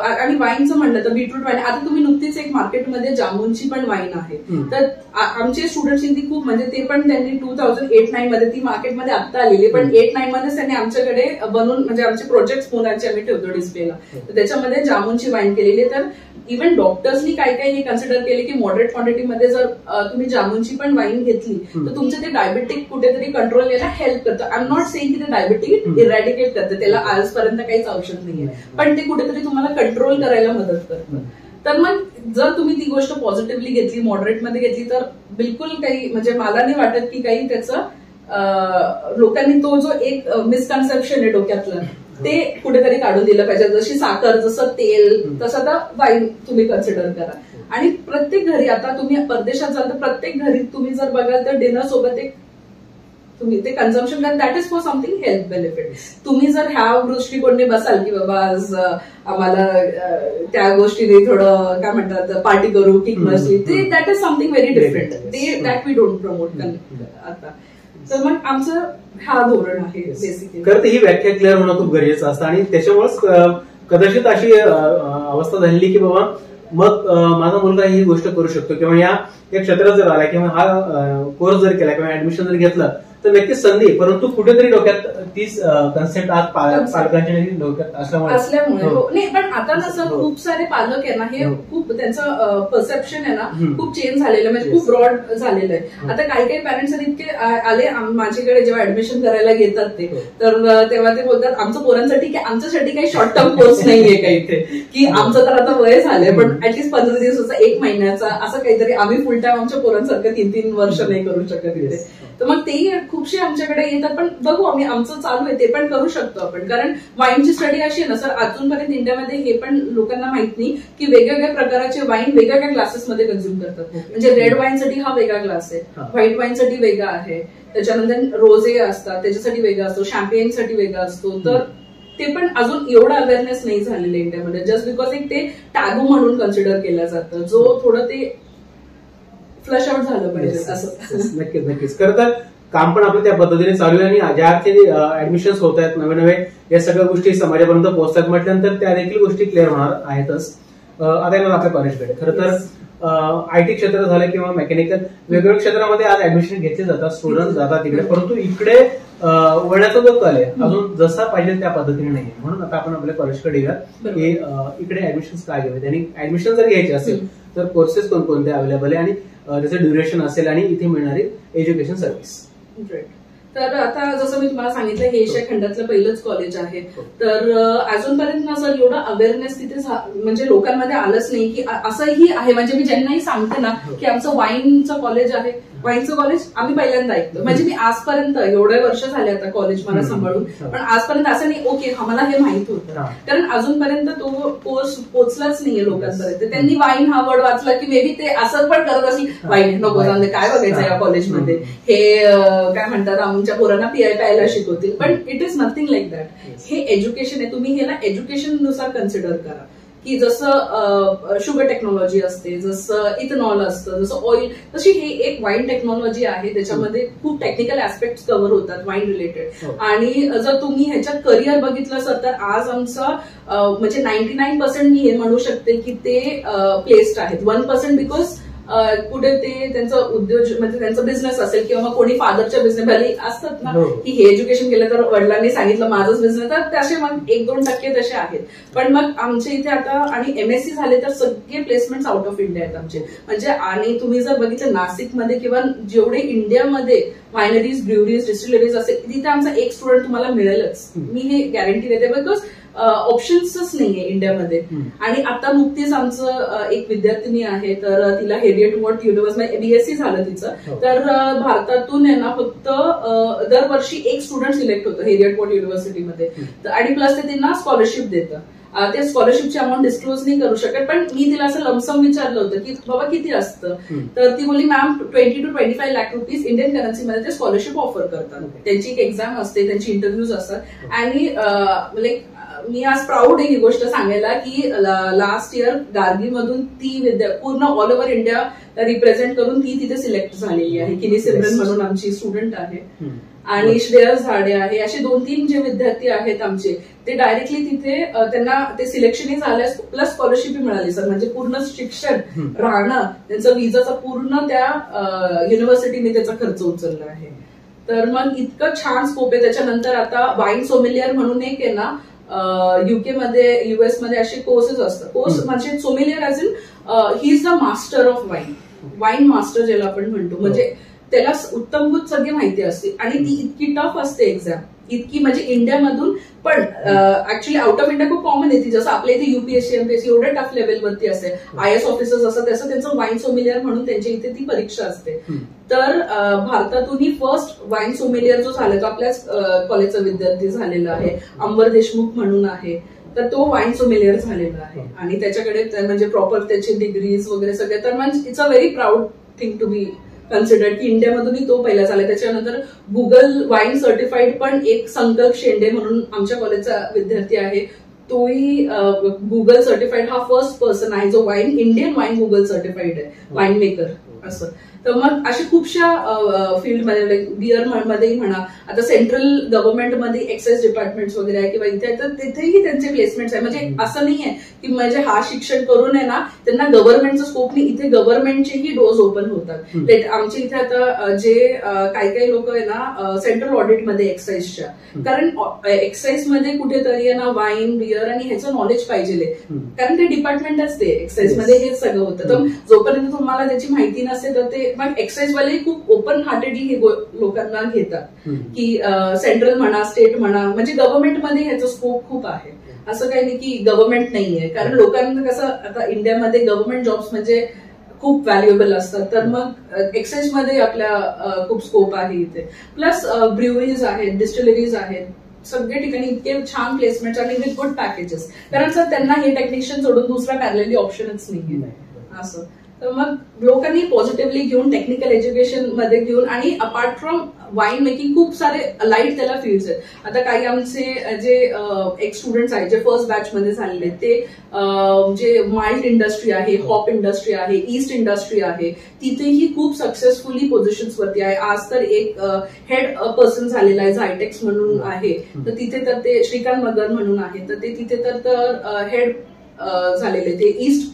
आणि वाईनचं म्हणलं तर बीटरूट वाईन, आता तुम्ही नुकतीच एक मार्केटमध्ये जामुनची पण वाईन आहे, तर आमचे स्टुडंट्सनी ती खूप म्हणजे ते पण त्यांनी 2008-9 मध्ये ती मार्केटमध्ये आता आलेली, पण 8-9 मध्येच त्यांनी आमच्याकडे बनवून म्हणजे आमचे प्रोजेक्ट मुलांचे आम्ही ठेवतो डिस्प्लेला, तर त्याच्यामध्ये जामुनची वाईन केलेली. तर इव्हन डॉक्टर्सनी काय काय हे कन्सिडर केले की मॉडरेट क्वांटिटीमध्ये जर तुम्ही जामुनची पण वाईन घेतली तर तुमचं ते डायबेटिक कुठेतरी कंट्रोल यायला हेल्प करतं. आय एम नॉट सेइंग की ते डायबेटिक इरॅडिकेट करतं, त्याला आजपर्यंत काहीच औषध नाहीये, पण ते कुठेतरी तुम्हाला कंट्रोल करायला मदत करतं. तर मग जर तुम्ही ती गोष्ट पॉझिटिव्हली घेतली, मॉडरेटमध्ये घेतली तर बिलकुल काही म्हणजे मला नाही वाटत की काही त्याचं लोकांनी तो जो एक मिसकन्सेप्शन आहे डोक्यातलं ते कुठेतरी काढून दिलं पाहिजे. जशी साखर, जसं तेल, तसं आता वाईन तुम्ही कन्सिडर करा. आणि प्रत्येक घरी, आता तुम्ही परदेशात जाल तर प्रत्येक घरी तुम्ही जर बघाल तर डिनर सोबत एक तुम्ही ते कन्झम्पशन करा, that is for something health benefit. तुम्ही जर ह्या दृष्टिकोनाने बसाल की बाबा आज आम्हाला त्या गोष्टीने थोडं काय म्हणतात पार्टी करू, किक मस्ती, ते that is something very different, ते दॅट वी डोंट प्रमोट आता. तर मग आमचं हा धोरण आहे बेसिकली. खरं तर ही व्याख्या क्लिअर होणं खूप गरजेचं असतं आणि त्याच्यामुळेच कदाचित अशी अवस्था झालेली की बाबा मग माझा मुलगा ही गोष्ट करू शकतो किंवा या क्षेत्रात जर आला किंवा हा कोर्स जर केला किंवा ऍडमिशन जर घेतलं तर नक्कीच संधी, परंतु कुठेतरी डोक्यात तीच कन्सेप्ट आज पालकांच्या डोक्यात असल्यामुळे नाही. पण आता ना सर खूप सारे पालक आहे ना, हे खूप त्यांचं परसेप्शन आहे ना खूप चेंज झालेलं, म्हणजे खूप ब्रॉड झालेलं आहे. आता काही काही पॅरेंट्स इतके आले माझ्याकडे जेव्हा ऍडमिशन करायला घेतात ते, तर तेव्हा ते बोलतात आमचं पोरांसाठी की आमच्यासाठी काही शॉर्ट टर्म कोर्स नाहीये काही इथे, की आमचं तर आता वय झालंय पण ऍटलीस्ट 15 दिवसाचा, 1 महिन्याचा असं काहीतरी, आम्ही फुल टाइम आमच्या पोरांसारखं 3-3 वर्ष नाही करू शकत इथे. तर मग तेही खूपशे आमच्याकडे येतात, पण बघू आम्ही, आमचं चालू आहे ते पण करू शकतो आपण. कारण वाईनची स्टडी अशी आहे ना सर, अजूनपर्यंत इंडियामध्ये हे पण लोकांना माहित नाही की वेगवेगळ्या प्रकारचे वाईन वेगवेगळ्या ग्लासेसमध्ये कन्झ्युम करतात. म्हणजे रेड वाईनसाठी हा वेगळा ग्लास आहे, व्हाईट वाईनसाठी वेगळा आहे, त्याच्यानंतर रोजे असतात त्याच्यासाठी वेगळा असतो, शॅम्पेनसाठी वेगळा असतो. तर ते पण अजून एवढं अवेअरनेस नाही झालेलं इंडियामध्ये, जस्ट बिकॉज एक ते टॅबू म्हणून कन्सिडर केलं जातं, जो थोडं ते फ्लश आउट झालं पाहिजे असं. नक्कीच नक्कीच. खरं तर काम पण आपलं त्या पद्धतीने चालू आहे आणि ज्या अर्थी ऍडमिशन्स होत आहेत नवे नवे, या सगळ्या गोष्टी समाजापर्यंत पोहोचतात म्हटल्यानंतर त्या देखील गोष्टी क्लिअर होणार आहेतच. आता येणार आपल्या कॉलेजकडे. खरं तर IT क्षेत्र झालं किंवा मेकॅनिकल वेगवेगळ्या क्षेत्रामध्ये आज ऍडमिशन घेतले जातात, स्टुडंट जातात तिकडे, परंतु इकडे वळण्याचा जो कल आहे अजून जसा पाहिजे त्या पद्धतीने नाहीये. म्हणून आता आपण आपल्या कॉलेजकडे येऊया की इकडे ऍडमिशन काय घ्यावेत आणि ऍडमिशन जर घ्यायचे असेल तर कोर्सेस कोणकोणते अवेलेबल आहे आणि त्याचं ड्युरेशन असेल आणि इथे मिळणारी एज्युकेशन सर्व्हिस. तर आता जसं मी तुम्हाला सांगितलं हे एशिया खंडातलं पहिलंच कॉलेज आहे. तर अजूनपर्यंत ना सर एवढं अवेअरनेस तिथे म्हणजे लोकांमध्ये आलंच नाही की असंही आहे. म्हणजे मी ज्यांनाही सांगते ना की आमचं वाईनचं कॉलेज आहे, वाईनचं कॉलेज आम्ही पहिल्यांदा ऐकतो. म्हणजे मी आजपर्यंत एवढे वर्ष झाले आता कॉलेज मला सांभाळून, पण आजपर्यंत असं नाही ओके मला हे माहित होतं, कारण अजूनपर्यंत तो कोर्स पोहोचलाच नाहीये लोकांपर्यंत. त्यांनी वाईन हा वर्ड वाचला की मे बी ते असं पण करत असेल वाईन नको जाऊन काय बघायचं या कॉलेजमध्ये, हे काय म्हणतात आमच्या पोरांना प्यायला शिकवतील. पण it is nothing like that. हे एज्युकेशन आहे, तुम्ही हे ना एज्युकेशन नुसार कन्सिडर करा की जसं शुगर टेक्नॉलॉजी असते, जसं इथेनॉल असतं, जसं ऑइल, तशी हे एक वाईन टेक्नॉलॉजी आहे. त्याच्यामध्ये खूप टेक्निकल ऍस्पेक्ट कव्हर होतात वाईन रिलेटेड. आणि जर तुम्ही ह्याच्यात करिअर बघितलं सर तर आज आमचं म्हणजे 99% मी हे म्हणू शकते की ते प्लेस्ड आहेत. 1% बिकॉज कुठे ते त्यांचं उद्योग म्हणजे त्यांचा बिझनेस असेल किंवा मग कोणी फादरच्या बिझनेस भले असतात ना की हे एज्युकेशन केलं तर वडिलांनी सांगितलं माझंच बिझनेस, तर तसे मग 1-2% तसे आहेत. पण मग आमच्या इथे आता आणि MSc झाले तर सगळे प्लेसमेंट आउट ऑफ इंडिया आहेत आमचे. म्हणजे आणि तुम्ही जर बघितलं नाशिकमध्ये किंवा जेवढे इंडियामध्ये वायनरीज, ब्रुवरीज, डिस्टिलरीज असेल तिथे आमचा एक स्टुडंट तुम्हाला मिळेलच. मी हे गॅरंटी देते बिकॉज ऑप्शन्सच नाहीये इंडियामध्ये. आणि आता नुकतीच आमचं एक विद्यार्थिनी आहे तर तिला हेरिएट वॉट युनिव्हर्सिटी BSc झालं तिचं. तर भारतातून आहे ना फक्त दरवर्षी एक स्टुडंट सिलेक्ट होतं हेरिएट वॉट युनिव्हर्सिटीमध्ये. आणि प्लस ते त्यांना स्कॉलरशिप देतं. त्या स्कॉलरशिपची अमाऊंट डिस्क्लोज नाही करू शकत, पण मी तिला असं लमसम विचारलं होतं की बाबा किती असतं, तर ती बोलली ma'am 20 to 25 lakh rupees Indian करन्सीमध्ये ते स्कॉलरशिप ऑफर करतात. त्यांची एक एक्झाम असते, त्यांची इंटरव्ह्यूज असतात. आणि लाईक मी आज प्राऊड आहे ही गोष्ट सांगायला की लास्ट इयर गार्गीमधून ती पूर्ण ऑल ओव्हर इंडिया रिप्रेझेंट करून ती तिथे सिलेक्ट झालेली आहे. किनी सिमरन म्हणून आमची स्टुडंट आहे आणि श्रेयस झाडे आहे. असे 2-3 जे विद्यार्थी आहेत आमचे ते डायरेक्टली तिथे त्यांना ते सिलेक्शनही झालं प्लस स्कॉलरशिपही मिळाली सर. म्हणजे पूर्ण शिक्षण, राहणं, त्यांचं विजाचा पूर्ण त्या युनिव्हर्सिटीने त्याचा खर्च उचलला आहे. तर मग इतकं छान स्कोप आहे. त्याच्यानंतर आता वाईन सोमेलियर म्हणून एक आहे ना UK मध्ये, US मध्ये असे कोर्सेस असतात. कोर्स म्हणजे sommelier as in he is the master of wine, wine master ज्याला आपण म्हणतो. म्हणजे त्याला उत्तमभूत सगळी माहिती असते आणि ती इतकी टफ असते एक्झाम, इतकी म्हणजे इंडियामधून पण ऍक्च्युली आउट ऑफ इंडिया खूप कॉमन येते. जसं आपल्या इथे UPSC MPSC एवढ्या टफ लेवलवरती असते, IAS ऑफिसर्स असतात तसं त्यांचं वाईन सोमेलियर म्हणून त्यांच्या इथे ती परीक्षा असते. तर भारतातूनही फर्स्ट वाईन सोमेलियर जो झाला तो आपल्याच कॉलेजचा विद्यार्थी झालेला आहे, अंबर देशमुख म्हणून आहे. तर तो वाईन सोमेलियर झालेला आहे आणि त्याच्याकडे म्हणजे प्रॉपर त्याचे डिग्रीज वगैरे सगळे. तर म्हणजे it's a very proud thing to be considered की इंडियामधूनही तो पहिला झाला. त्याच्यानंतर गुगल वाईन सर्टिफाईड पण एक संकल्प शेंडे म्हणून आमच्या कॉलेजचा विद्यार्थी आहे, तोही गुगल सर्टिफाईड हा फर्स्ट पर्सन आहे जो wine Indian wine Google certified आहे, वाईन मेकर असं. तर मग अशा खूपशा फील्डमध्ये बिअर मध्येही म्हणा, आता सेंट्रल गव्हर्नमेंटमध्ये एक्साइज डिपार्टमेंट वगैरे आहे किंवा इथे तर तिथेही त्यांचे प्लेसमेंट्स आहे. म्हणजे असं नाही आहे की म्हणजे हा शिक्षण करून आहे ना त्यांना गव्हर्नमेंटचं स्कोप नाही, इथे गव्हर्नमेंटचेही डोर्स ओपन होतात. आमच्या इथे आता जे काही लोक आहे ना सेंट्रल ऑडिटमध्ये एक्साइजच्या, कारण एक्साइजमध्ये कुठेतरी आहे ना वाईन, बिअर आणि ह्याचं नॉलेज पाहिजे, कारण ते डिपार्टमेंटच ते एक्साइजमध्ये हेच सगळं होतं. तर जोपर्यंत तुम्हाला त्याची माहिती नसते तर ते मग एक्साइजवाले खूप ओपन हार्टेडली हे लोकांना घेतात की सेंट्रल म्हणा, स्टेट म्हणा, म्हणजे गव्हर्नमेंटमध्ये ह्याचा स्कोप खूप आहे. असं काही नाही की गव्हर्नमेंट नाहीये, कारण लोकांना कसं आता इंडियामध्ये गव्हर्नमेंट जॉब्स म्हणजे खूप व्हॅल्युएबल असतात. तर मग एक्साइजमध्ये आपल्या खूप स्कोप आहे इथे. प्लस ब्रुवरीज आहेत, डिस्टिलरीज आहेत, सगळ्या ठिकाणी इतके छान प्लेसमेंट आणि विथ गुड पॅकेजेस. कारण सर त्यांना हे टेक्निशियन सोडून दुसरा पॅरलली ऑप्शनच नाहीये असं. तर मग लोकांनी पॉझिटिव्हली घेऊन टेक्निकल एज्युकेशन मध्ये घेऊन आणि अपार्ट फ्रॉम वाईन मेकिंग खूप सारे लाईट त्याला फील्ड्स आहेत. आता काही आमचे जे एक स्टुडंट्स आहेत जे फर्स्ट बॅच मध्ये झालेले ते जे माइल्ड इंडस्ट्री आहे, हॉप इंडस्ट्री आहे, ईस्ट इंडस्ट्री आहे, तिथेही खूप सक्सेसफुली पोझिशन्स वरती आहे. आज तर एक हेड पर्सन झालेला आहे झायटेक्स म्हणून आहे, तर तिथे तर ते श्रीकांत मगर म्हणून आहे, तर ते तिथे तर हेड झालेले, ते ईस्ट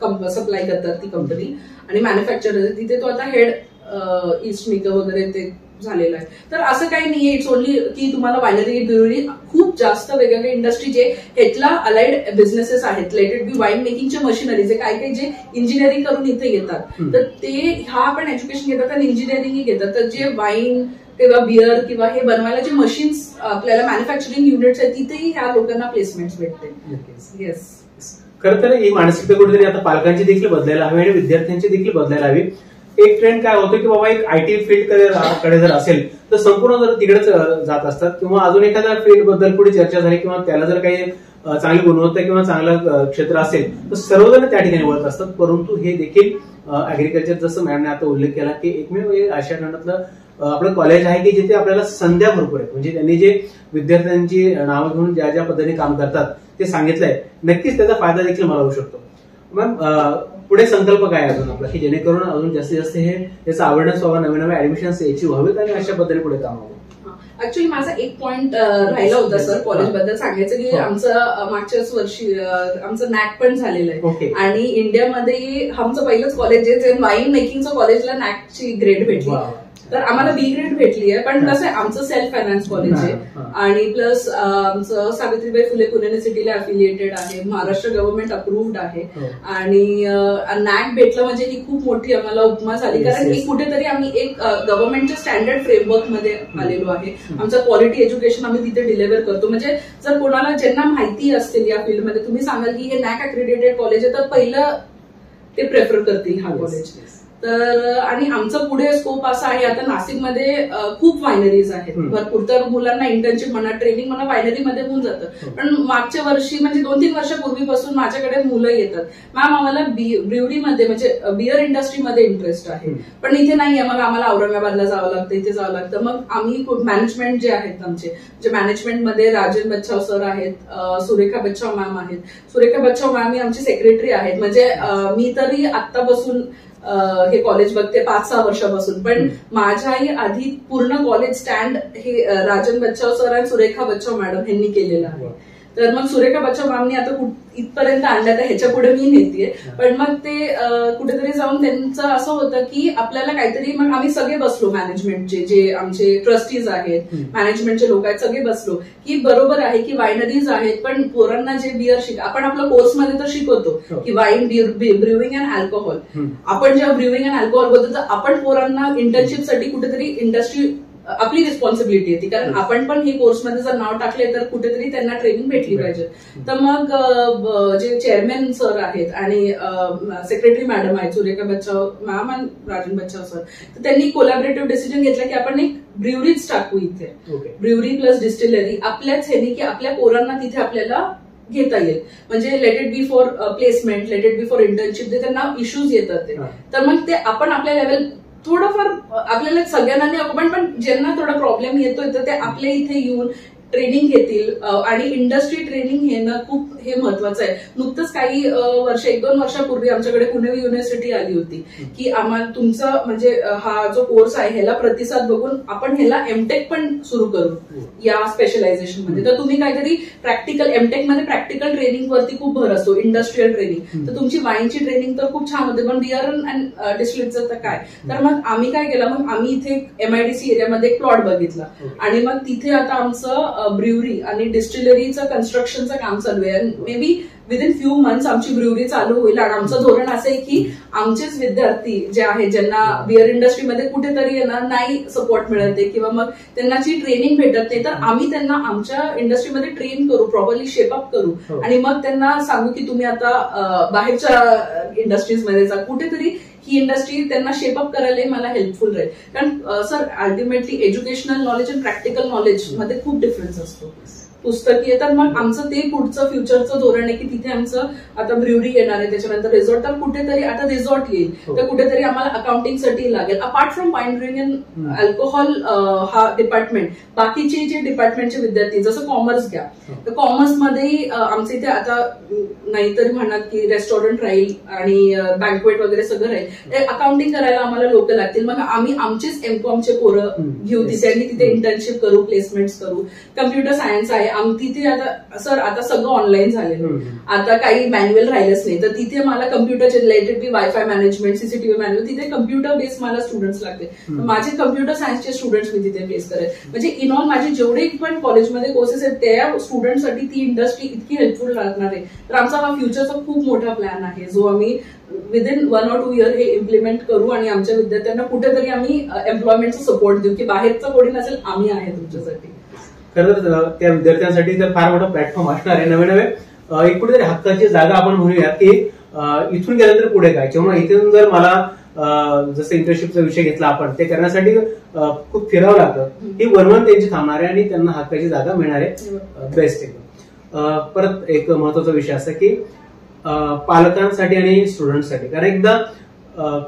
सप्लाय करतात ती कंपनी आणि मॅन्युफॅक्चरर, तिथे तो आता हेड ईस्ट मेकर वगैरे ते झालेलं आहे. तर असं काही नाहीये इट्स ओनली की तुम्हाला वायनरी ब्रुअरी, खूप जास्त वेगवेगळे इंडस्ट्री जे ह्यातला अलाइड बिझनेसेस आहेत, लेट इट बी वाईन मेकिंगचे मशिनरी, जे काही जे इंजिनिअरिंग करून इथे येतात, तर ते हा आपण एज्युकेशन घेतात आणि इंजिनिअरिंग घेतात. तर जे वाईन किंवा बिअर किंवा हे बनवायला जे मशीन्स आपल्याला मॅन्युफॅक्चरिंग युनिट्स आहेत, तिथेही ह्या लोकांना प्लेसमेंट्स भेटते. येस, खरं तर ही मानसिकता कुठेतरी आता पालकांची देखील बदलायला हवी आणि विद्यार्थ्यांची देखील बदलायला हवी. एक ट्रेंड काय होतो की बाबा एक आयटी फील्ड कडे जर असेल तर संपूर्ण जर तिकडेच जात असतात, किंवा अजून एखाद्या फील्ड बद्दल पुढे चर्चा झाली किंवा त्याला जर काही चांगली गुणवत्ता किंवा चांगलं क्षेत्र असेल तर सर्वजण त्या ठिकाणी वळत असतात. परंतु हे देखील अॅग्रिकल्चर, जसं मॅडमने आता उल्लेख केला की एकमेव आशिया खंडातलं आपलं कॉलेज आहे की जिथे आपल्याला संध्या भरपूर आहेत. म्हणजे त्यांनी जे विद्यार्थ्यांची नावं घेऊन ज्या ज्या पद्धतीने काम करतात ते सांगितलंय, नक्कीच त्याचा फायदा देखील मला होऊ शकतो. मॅम, पुढे संकल्प काय अजून आपला की जेणेकरून अजून जास्तीत जास्त हे याचं अवेअरनेस व्हावं, नवीन नवीन ऍडमिशन्स याची व्हावेत आणि अशा पद्धतीने पुढे काम व्हावं? ऍक्च्युअली माझा एक पॉइंट राहिला होता सर कॉलेजबद्दल सांगायचं, की आमचं मागच्याच वर्षी आमचं नॅक पण झालेलं आहे आणि इंडियामध्ये आमचं पहिलंच कॉलेज आहे जे वाईन मेकिंगचं कॉलेजला नॅकची ग्रेड भेटली. तर आम्हाला बी ग्रेड भेटली आहे, पण कसं आहे आमचं सेल्फ फायनान्स कॉलेज आहे आणि प्लस आमचं सावित्रीबाई फुले पुणे युनिव्हर्सिटीला अफिलिएटेड आहे, महाराष्ट्र गव्हर्नमेंट अप्रूव्ड आहे आणि नॅक भेटलं म्हणजे ही खूप मोठी आम्हाला उपमा झाली, कारण ही कुठेतरी आम्ही एक गव्हर्नमेंटच्या स्टँडर्ड फ्रेमवर्क मध्ये आलेलो आहे. आमचं क्वालिटी एज्युकेशन आम्ही तिथे डिलिव्हर करतो. म्हणजे जर कोणाला ज्यांना माहिती असतील या फील्डमध्ये, तुम्ही सांगाल की हे नॅक अक्रेडिटेड कॉलेज आहे, तर पहिलं ते प्रेफर करतील हा कॉलेज. तर आणि आमचं पुढे स्कोप असा आहे, आता नाशिकमध्ये खूप वायनरीज आहेत भरपूर, तर मुलांना इंटर्नशिप म्हणा, ट्रेनिंग म्हणा, वायनरीमध्ये होऊन जातं. पण मागच्या वर्षी म्हणजे 2-3 वर्षापूर्वीपासून माझ्याकडे मुलं येतात, मॅम आम्हाला ब्रुअरीमध्ये म्हणजे बिअर इंडस्ट्रीमध्ये इंटरेस्ट आहे, पण इथे नाहीये, मग आम्हाला औरंगाबादला जावं लागतं, इथे जावं लागतं. मग आम्ही मॅनेजमेंट जे आहेत आमचे, जे मॅनेजमेंटमध्ये राजन बच्छाव सर आहेत, सुरेखा बच्छाव मॅम आहेत. सुरेखा बच्छाव मॅम ही आमची सेक्रेटरी आहेत. म्हणजे मी तरी आत्तापासून हे कॉलेज बघते 5-6 वर्षापासून, पण माझ्याही आधी पूर्ण कॉलेज स्टँड हे राजन बच्छाव सर आणि सुरेखा बच्छाव मॅडम यांनी केलेलं आहे. तर मग सुरेखा बच्छाव मॅमनी आता इथपर्यंत आणलं, तर ह्याच्या पुढे मी नेतेय. पण मग ते कुठेतरी जाऊन त्यांचं असं होतं की आपल्याला काहीतरी, मग आम्ही सगळे बसलो, मॅनेजमेंटचे जे आमचे ट्रस्टीज आहेत, मॅनेजमेंटचे लोक आहेत, सगळे बसलो की बरोबर आहे की वायनरीज आहेत, पण पोरांना जे बिअर आपण आपल्या कोर्समध्ये तर शिकवतो की वाईन, ब्रुइंग अँड अल्कोहोल. आपण जेव्हा ब्रुइंग अँड अल्कोहोल बोलतो तर आपण पोरांना इंटर्नशिपसाठी कुठेतरी इंडस्ट्री आपली रिस्पॉन्सिबिलिटी येते, कारण आपण पण हे कोर्समध्ये जर नाव टाकले तर कुठेतरी त्यांना ट्रेनिंग भेटली पाहिजे. तर मग जे चेअरमॅन सर आहेत आणि सेक्रेटरी मॅडम आहेत, सुरेखा बच्छाव मॅम आणि राजन बच्छाव सर, तर त्यांनी कोलॅबरेटिव्ह डिसिजन घेतला की आपण एक ब्रुअरीज टाकू इथे, ब्रुअरी प्लस डिस्टिलरी आपल्याच ह्यानी, की आपल्या पोरांना तिथे आपल्याला घेता येईल. म्हणजे late it B for placement, late it B for internship, जे त्यांना इश्यूज येतात ते, तर मग ते आपण आपल्या लेवल थोडंफार आपल्याला सगळ्यांना नाही, पण ज्यांना थोडा प्रॉब्लेम येतोय तर ते आपल्या इथे येऊन ट्रेनिंग घेतील आणि इंडस्ट्री ट्रेनिंग घेणं खूप हे महत्वाचं आहे. नुकतंच काही 1-2 वर्षापूर्वी आमच्याकडे पुणे युनिव्हर्सिटी आली होती की आम्हाला तुमचं म्हणजे हा जो कोर्स आहे ह्याला प्रतिसाद बघून आपण ह्याला एमटेक पण सुरू करू या स्पेशलायझेशन मध्ये. तर तुम्ही काहीतरी प्रॅक्टिकल, एमटेक मध्ये प्रॅक्टिकल ट्रेनिंग वरती खूप भर असतो, इंडस्ट्रियल ट्रेनिंग. तर तुमची वाईनची ट्रेनिंग तर खूप छान होते, पण बिअर अँड डिस्टिलरीचं तर काय. तर मग आम्ही काय केलं, मग आम्ही इथे MIDC एरियामध्ये एक प्लॉट बघितला आणि मग तिथे आता आमचं ब्रुअरी आणि डिस्टिलरीचं कन्स्ट्रक्शनचं काम चालू आहे. May be within few months आमची ब्रुअरी चालू होईल आणि आमचं धोरण असं आहे की आमचेच विद्यार्थी जे आहेत ज्यांना बिअर इंडस्ट्रीमध्ये कुठेतरी येणार नाही सपोर्ट मिळत आहे किंवा मग त्यांना जी ट्रेनिंग भेटत नाही, तर आम्ही त्यांना आमच्या इंडस्ट्रीमध्ये ट्रेन करू, प्रॉपरली शेपअप करू आणि मग त्यांना सांगू की तुम्ही आता बाहेरच्या इंडस्ट्रीजमध्ये जा, कुठेतरी ही इंडस्ट्री त्यांना शेपअप करायला मला हेल्पफुल राहील. कारण सर अल्टिमेटली एज्युकेशनल नॉलेज आणि प्रॅक्टिकल नॉलेज मध्ये खूप डिफरन्स असतो. पुस्तकी तर मग आमचं ते पुढचं फ्युचरचं धोरण आहे की तिथे आमचं आता ब्रुअरी येणार आहे, त्याच्यानंतर रिसॉर्ट, तर कुठेतरी आता रिसॉर्ट येईल, तर कुठेतरी आम्हाला अकाउंटिंगसाठी लागेल. Apart from wine brewing and alcohol हा डिपार्टमेंट, बाकीचे जे डिपार्टमेंटचे विद्यार्थी जसं कॉमर्स घ्या, तर कॉमर्समध्ये आमचे इथे आता नाहीतरी म्हणत की रेस्टॉरंट राहील आणि बँकवेट वगैरे सगळं राहील, अकाउंटिंग करायला आम्हाला लोक लागतील. मग आम्ही आमचेच MCOMचे पोरं घेऊ तिथे आणि तिथे इंटर्नशिप करू, प्लेसमेंट्स करू. कम्प्युटर सायन्स आहे, तिथे आता सर आता सगळं ऑनलाईन झालेलं, आता काही मॅन्युअल राहिलंच नाही, तर तिथे मला कम्प्युटरचे related wifi management, CCTV management, तिथे कम्प्युटर बेस मला स्टुडंट्स लागते. माझे कम्प्युटर सायन्सचे स्टुडंट्स मी तिथे फेस करेल. म्हणजे इन ऑल माझे जेवढे पण कॉलेजमध्ये कोर्सेस आहेत त्या स्टुडंटसाठी ती इंडस्ट्री इतकी हेल्पफुल राहणार आहे. तर आमचा हा फ्युचरचा खूप मोठा प्लॅन आहे जो आम्ही विदिन 1 or 2 year हे इम्प्लिमेंट करू आणि आमच्या विद्यार्थ्यांना कुठेतरी आम्ही एम्प्लॉयमेंटचा सपोर्ट देऊ की बाहेरचं कोणी नसेल, आम्ही आहे तुमच्यासाठी. खरं तर त्या विद्यार्थ्यांसाठी तर फार मोठा प्लॅटफॉर्म असणार आहे. नवे नवे एक कुठेतरी हक्काची जागा आपण म्हणूया की इथून गेल्यानंतर पुढे काय, किंवा इथून जर मला जसं इंटर्नशिपचा विषय घेतला आपण, ते करण्यासाठी खूप फिरावं लागतं, ही वरवण त्यांची थांबणार आहे आणि त्यांना हक्काची जागा मिळणार आहे. बेस्ट एकदम. परत एक महत्वाचा विषय असा की पालकांसाठी आणि स्टुडंटसाठी, कारण एकदा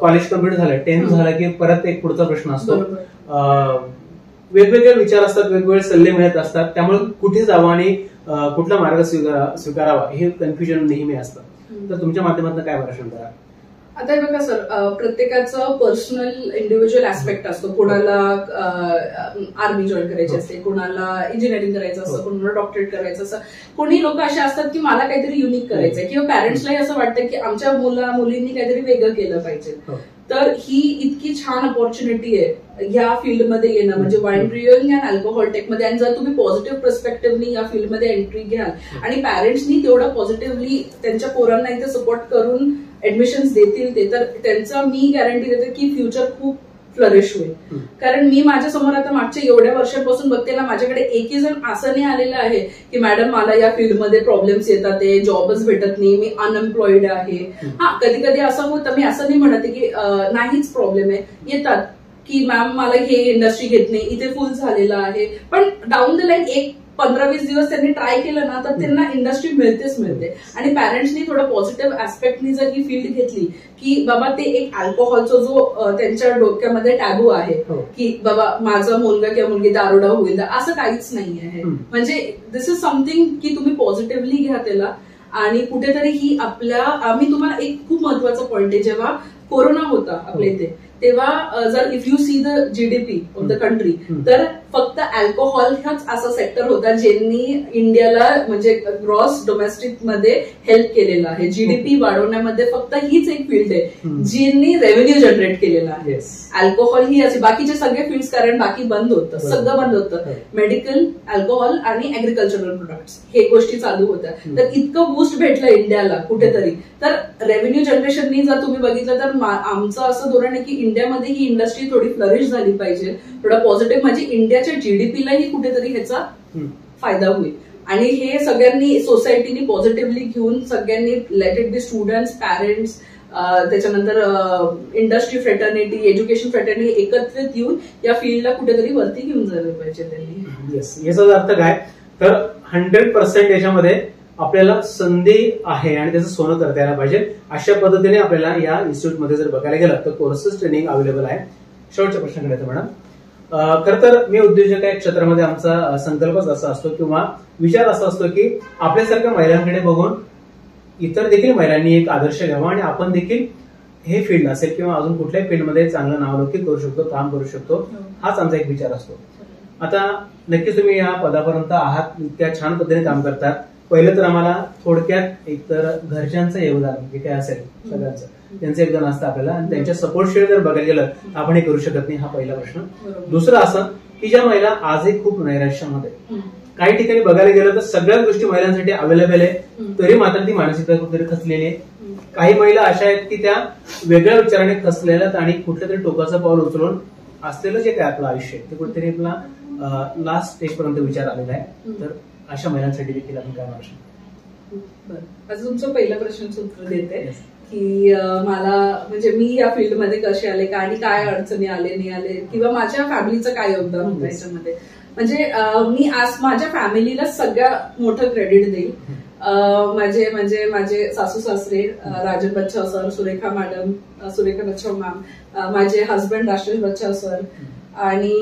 कॉलेज कम्प्लीट झालं, 10th झालं की परत एक पुढचा प्रश्न असतो. वेगवेगळे विचार असतात, वेगवेगळे सल्ले मिळत असतात, त्यामुळे कुठे जावं आणि कुठला मार्ग स्वीकारावा हे कन्फ्युजन नेहमी असतं. तर तुमच्या माध्यमातून काय भाषण करा? आता बघा सर, प्रत्येकाचं पर्सनल इंडिव्हिज्युअल ऍस्पेक्ट असतो. कोणाला आर्मी जॉईन करायची असते, कोणाला इंजिनिअरिंग करायचं असतं, कोणाला डॉक्टरेट करायचं असतं. कोणी लोक असे असतात की मला काहीतरी युनिक करायचंय, किंवा पॅरेंट्सलाही असं वाटतं की आमच्या मुलींनी काहीतरी वेगळं केलं पाहिजे. तर ही इतकी छान अपॉर्च्युनिटी आहे या फील्डमध्ये येणं, म्हणजे वाईन ब्रिअरिंग अँड अल्कोहोल टेकमध्ये. आणि जर तुम्ही पॉझिटिव्ह पर्स्पेक्टिव्हनी या फील्डमध्ये एंट्री घ्याल आणि पॅरेंट्सनी तेवढं पॉझिटिव्हली त्यांच्या पोरांना इथे सपोर्ट करून ऍडमिशन्स देतील ते, तर त्यांचा मी गॅरंटी देते की फ्युचर खूप फ्लरिश होईल. कारण मी माझ्या समोर आता मागच्या एवढ्या वर्षांपासून बघते ना, माझ्याकडे एकही जण असं नाही आलेलं आहे की मॅडम मला या फील्डमध्ये प्रॉब्लेम्स येतात, जॉबच भेटत नाही, मी अनएम्प्लॉईड आहे. हा, कधी कधी असं होतं, मी असं नाही म्हणते की नाहीच प्रॉब्लेम आहे, येतात की मॅम मला हे इंडस्ट्री घेत नाही, इथे फुल झालेलं आहे. पण डाऊन द लाईन 15-20 दिवस त्यांनी ट्राय केलं ना, तर त्यांना इंडस्ट्री मिळतेच मिळते. आणि पॅरेंट्सनी थोडं पॉझिटिव्ह ऍस्पेक्टनी जर ही फील्ड घेतली की बाबा ते एक अल्कोहोलचा जो त्यांच्या डोक्यामध्ये टॅबू आहे की बाबा माझा मुलगा किंवा मुलगी दारुडा होईल, असं काहीच नाही आहे. म्हणजे दिस इज समथिंग की तुम्ही पॉझिटिव्हली घ्या त्याला. आणि कुठेतरी ही आम्ही तुम्हाला एक खूप महत्वाचा पॉइंट आहे, जेव्हा कोरोना होता आपल्या इथे तेव्हा जर if you see the GDP of the country, तर फक्त अल्कोहोल हाच असा सेक्टर होता ज्यांनी इंडियाला म्हणजे ग्रॉस डोमेस्टिक मध्ये हेल्प केलेला आहे. जीडीपी वाढवण्यामध्ये फक्त हीच एक फील्ड आहे ज्यांनी रेव्हेन्यू जनरेट केलेला आहे. अल्कोहोल ही असे बाकीचे सगळे फील्ड्स, कारण बाकी बंद होतं, सगळं बंद होतं. मेडिकल, अल्कोहोल आणि ऍग्रिकल्चरल प्रोडक्ट्स हे गोष्टी चालू होत्या. तर इतकं बूस्ट भेटलं इंडियाला कुठेतरी. तर रेव्हेन्यू जनरेशननी जर तुम्ही बघितलं तर आमचं असं धोरण आहे की इंडियामध्ये ही इंडस्ट्री थोडी फ्लरिश झाली पाहिजे, थोडा पॉझिटिव्ह, म्हणजे इंडियाच्या जीडीपीलाही कुठेतरी ह्याचा फायदा होईल. आणि हे सगळ्यांनी सोसायटीनी पॉझिटिव्हली घेऊन सगळ्यांनी late it B students, parents, त्याच्यानंतर इंडस्ट्री फ्रेटर्निटी, एज्युकेशन फ्रेटर्निटी एकत्रित येऊन या फील्डला कुठेतरी वरती घेऊन जायला पाहिजे त्यांनी. याचा अर्थ काय, तर 100% याच्यामध्ये आपल्याला संधी आहे आणि त्याचं सोनं करता यायला पाहिजे. अशा पद्धतीने आपल्याला या इन्स्टिट्यूटमध्ये जर बघायला गेलं तर कोर्सेस ट्रेनिंग अवेलेबल आहे. शेवटच्या प्रश्नाकडे येतो मॅडम. खरं तर मी उद्योजक या क्षेत्रामध्ये आमचा संकल्पच असा असतो किंवा विचार असा असतो की आपल्यासारख्या महिलांकडे बघून इतर देखील महिलांनी एक आदर्श घ्यावा आणि आपण देखील हे फील्ड असेल किंवा अजून कुठल्याही फील्डमध्ये चांगलं नावलौकिक करू शकतो, काम करू शकतो, हाच आमचा एक विचार असतो. आता नक्कीच तुम्ही या पदापर्यंत आहात, इतक्या छान पद्धतीने काम करतात. पहिलं तर आम्हाला थोडक्यात एकतर घरच्यांचं योगदान जे काय असेल सगळ्यांचं, त्यांचं योगदान असतं आपल्याला, आणि त्यांच्या सपोर्टशिवाय जर बघायला गेलं आपण हे करू शकत नाही, हा पहिला प्रश्न. दुसरं असं की ज्या महिला आजही खूप नैराश्यामध्ये, काही ठिकाणी बघायला गेलं तर सगळ्याच गोष्टी महिलांसाठी अवेलेबल आहे, तरी मात्र ती मानसिकता कुठेतरी खचलेली आहे. काही महिला अशा आहेत की त्या वेगळ्या विचाराने खचलेल्या आणि कुठल्या तरी टोकाचं पाऊल उचलून असलेलं जे काय आपलं आयुष्य आहे ते कुठेतरी आपला लास्ट स्टेज पर्यंत विचार आलेला आहे. तर अशा महिलांसाठी देखील आपण काय म्हणू? आता तुमचं पहिल्या प्रश्नाचं उत्तर देते की मला म्हणजे मी या फील्डमध्ये कसे आले, आणि काय अडचणी आले नाही आले, किंवा माझ्या फॅमिलीचं काय योगदान होतं याच्यामध्ये. म्हणजे मी आज माझ्या फॅमिलीला सगळ्यात मोठं क्रेडिट देईल. माझे सासू सासरे राजन बच्चाव सर, सुरेखा मॅडम, सुरेखा बच्चाव मॅम, माझे हस्बंड राजेश बच्चाव सर, आणि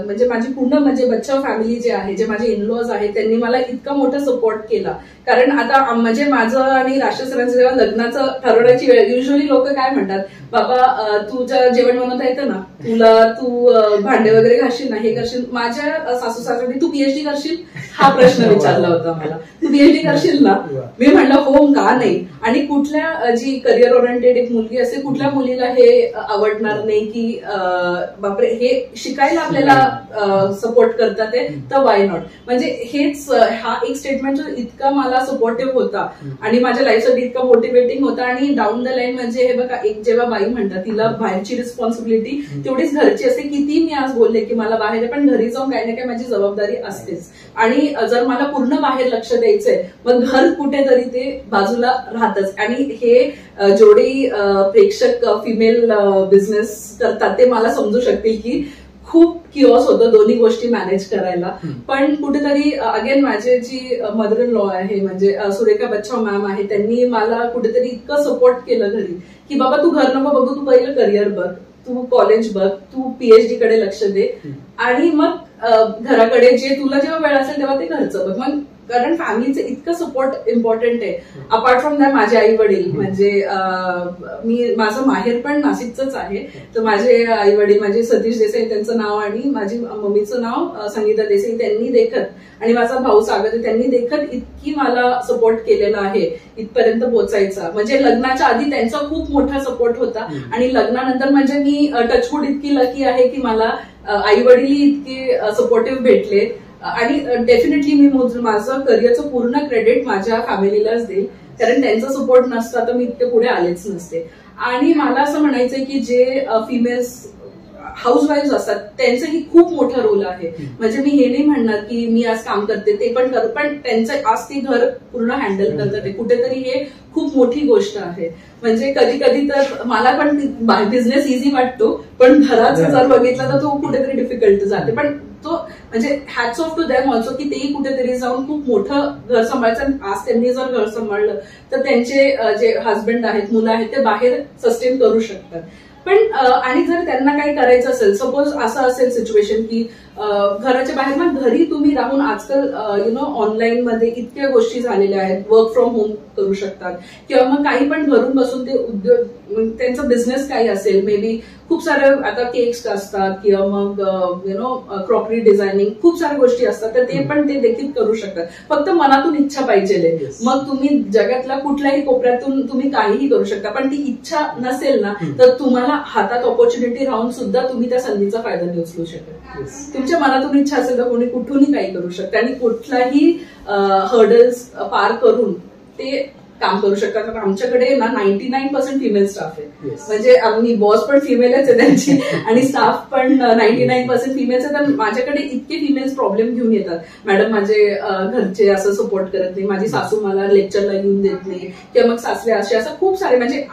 म्हणजे माझी पूर्ण म्हणजे बच्चाव फॅमिली जे आहे, जे माझे इनलॉज आहेत, त्यांनी मला इतका मोठा सपोर्ट केला कारण आता म्हणजे माझं आणि राष्ट्र सरांचं जेव्हा लग्नाचं ठरवण्याची वेळ, युजली लोक काय म्हणतात, बाबा तुझं जेवण बनवता येतं ना, तू भांडे वगैरे घासशील ना, हे करशील. माझ्या सासू सासऱ्यांनी तू पीएचडी करशील हा प्रश्न विचारला होता मला, तू पीएचडी करशील ना. मी म्हणलं हो, का नाही. आणि कुठल्या जी करिअर ओरिएंटेड एक मुलगी असते, कुठल्या मुलीला हे आवडणार नाही की बापरे हे शिकायला आपल्याला सपोर्ट करतात ते, तर वाय नॉट. म्हणजे हेच हा एक स्टेटमेंट जो इतका मला सपोर्टिव्ह होता आणि माझ्या लाईफसाठी इतका मोटिवेटिंग होता. आणि डाऊन द लाईन म्हणजे हे बघा, एक जेव्हा बाई म्हणतात तिला बाहेरची रिस्पॉन्सिबिलिटी तेवढीच घरची असते. किती मी आज बोलले की मला बाहेर, पण घरी जाऊन काही ना काही माझी जबाबदारी असतेच. आणि जर मला पूर्ण बाहेर लक्ष द्यायचंय, मग घर कुठेतरी ते बाजूला राहतच. आणि हे जेवढे प्रेक्षक फिमेल बिझनेस करतात ते मला समजू शकतील की खूप किओस होतं दोन्ही गोष्टी मॅनेज करायला. पण कुठेतरी अगेन माझे जी मदर इन लॉ आहे, म्हणजे सुरेखा बच्छाव मॅम आहे, त्यांनी मला कुठेतरी इतकं सपोर्ट केलं घरी की बाबा तू घर नको बघू, तू पहिलं करिअर बघ, तू कॉलेज बघ, तू पीएचडी कडे लक्ष दे, आणि मग घराकडे जे तुला जेव्हा वेळ असेल तेव्हा ते घरचं बघ. मग कारण फॅमिलीचं इतकं सपोर्ट इम्पॉर्टंट आहे. अपार्ट फ्रॉम दॅट माझे आई वडील, म्हणजे मी माझं माहेर पण नाशिकचंच आहे, तर माझे आई वडील, माझे सतीश देसाई त्यांचं नाव आणि माझी मम्मीचं नाव संगीता देसाई, त्यांनी देखत, आणि माझा भाऊ सागर, त्यांनी देखत इतकी मला सपोर्ट केलेला आहे इथपर्यंत पोहोचायचा. म्हणजे लग्नाच्या आधी त्यांचा खूप मोठा सपोर्ट होता, आणि लग्नानंतर म्हणजे मी टचवूड इतकी लकी आहे की मला आई वडील इतके सपोर्टिव्ह भेटले. आणि डेफिनेटली मी माझं करिअरचं पूर्ण क्रेडिट माझ्या फॅमिलीलाच देईल, कारण त्यांचा सपोर्ट नसता तर मी इतके पुढे आलेच नसते. आणि मला असं म्हणायचंय की जे फिमेल्स हाऊसवाईफ असतात त्यांचंही खूप मोठा रोल आहे. म्हणजे मी हे नाही म्हणणार की मी आज काम करते ते पण करू, पण त्यांचं आज ते घर पूर्ण हँडल करतात, कुठेतरी हे खूप मोठी गोष्ट आहे. म्हणजे कधी कधी तर मला पण बिझनेस इझी वाटतो, पण घराचं जर बघितलं तर तो कुठेतरी डिफिकल्ट जाते. पण तो म्हणजे hats off to them also की तेही कुठेतरी जाऊन खूप मोठं घर सांभाळायचं. आज त्यांनी जर घर सांभाळलं तर त्यांचे जे हस्बंड आहेत, मुलं आहेत, ते बाहेर सस्टेन करू शकतात. पण आणि जर त्यांना काही करायचं असेल, सपोज असं असेल सिच्युएशन की घराच्या बाहेर, मग घरी तुम्ही राहून आजकाल ऑनलाईन मध्ये इतक्या गोष्टी झालेल्या आहेत, वर्क फ्रॉम होम करू शकतात, किंवा मग काही पण घरून बसून ते उद्योग, त्यांचा बिझनेस काही असेल, मे बी खूप सारे आता केक्स असतात, किंवा मग क्रॉकरी डिझायनिंग, खूप साऱ्या गोष्टी असतात, तर ते पण ते देखील करू शकतात. फक्त मनातून इच्छा पाहिजे. मग तुम्ही जगातल्या कुठल्याही कोपऱ्यातून तुम्ही काहीही करू शकता, पण ती इच्छा नसेल ना तर तुम्हाला हातात ऑपॉर्च्युनिटी राहून सुद्धा तुम्ही त्या संधीचा फायदा नाही उचलू शकत. तुमच्या मनातून इच्छा असेल तर कोणी कुठूनही काही करू शकतं, आणि कुठलाही हर्डल्स पार करून ते काम करू शकतात. कारण आमच्याकडे ना 99% फिमेल स्टाफ आहे, म्हणजे आम्ही बॉस पण फिमेलच आहे त्यांची, आणि स्टाफ पण 99% फिमेल्स आहे. तर माझ्याकडे इतके फिमेल्स प्रॉब्लेम घेऊन येतात, मॅडम माझे घरचे असं सपोर्ट करत नाही, माझी सासू मला लेक्चरला येऊन देत नाही, किंवा मग सासरे असे, असं खूप सारे, म्हणजे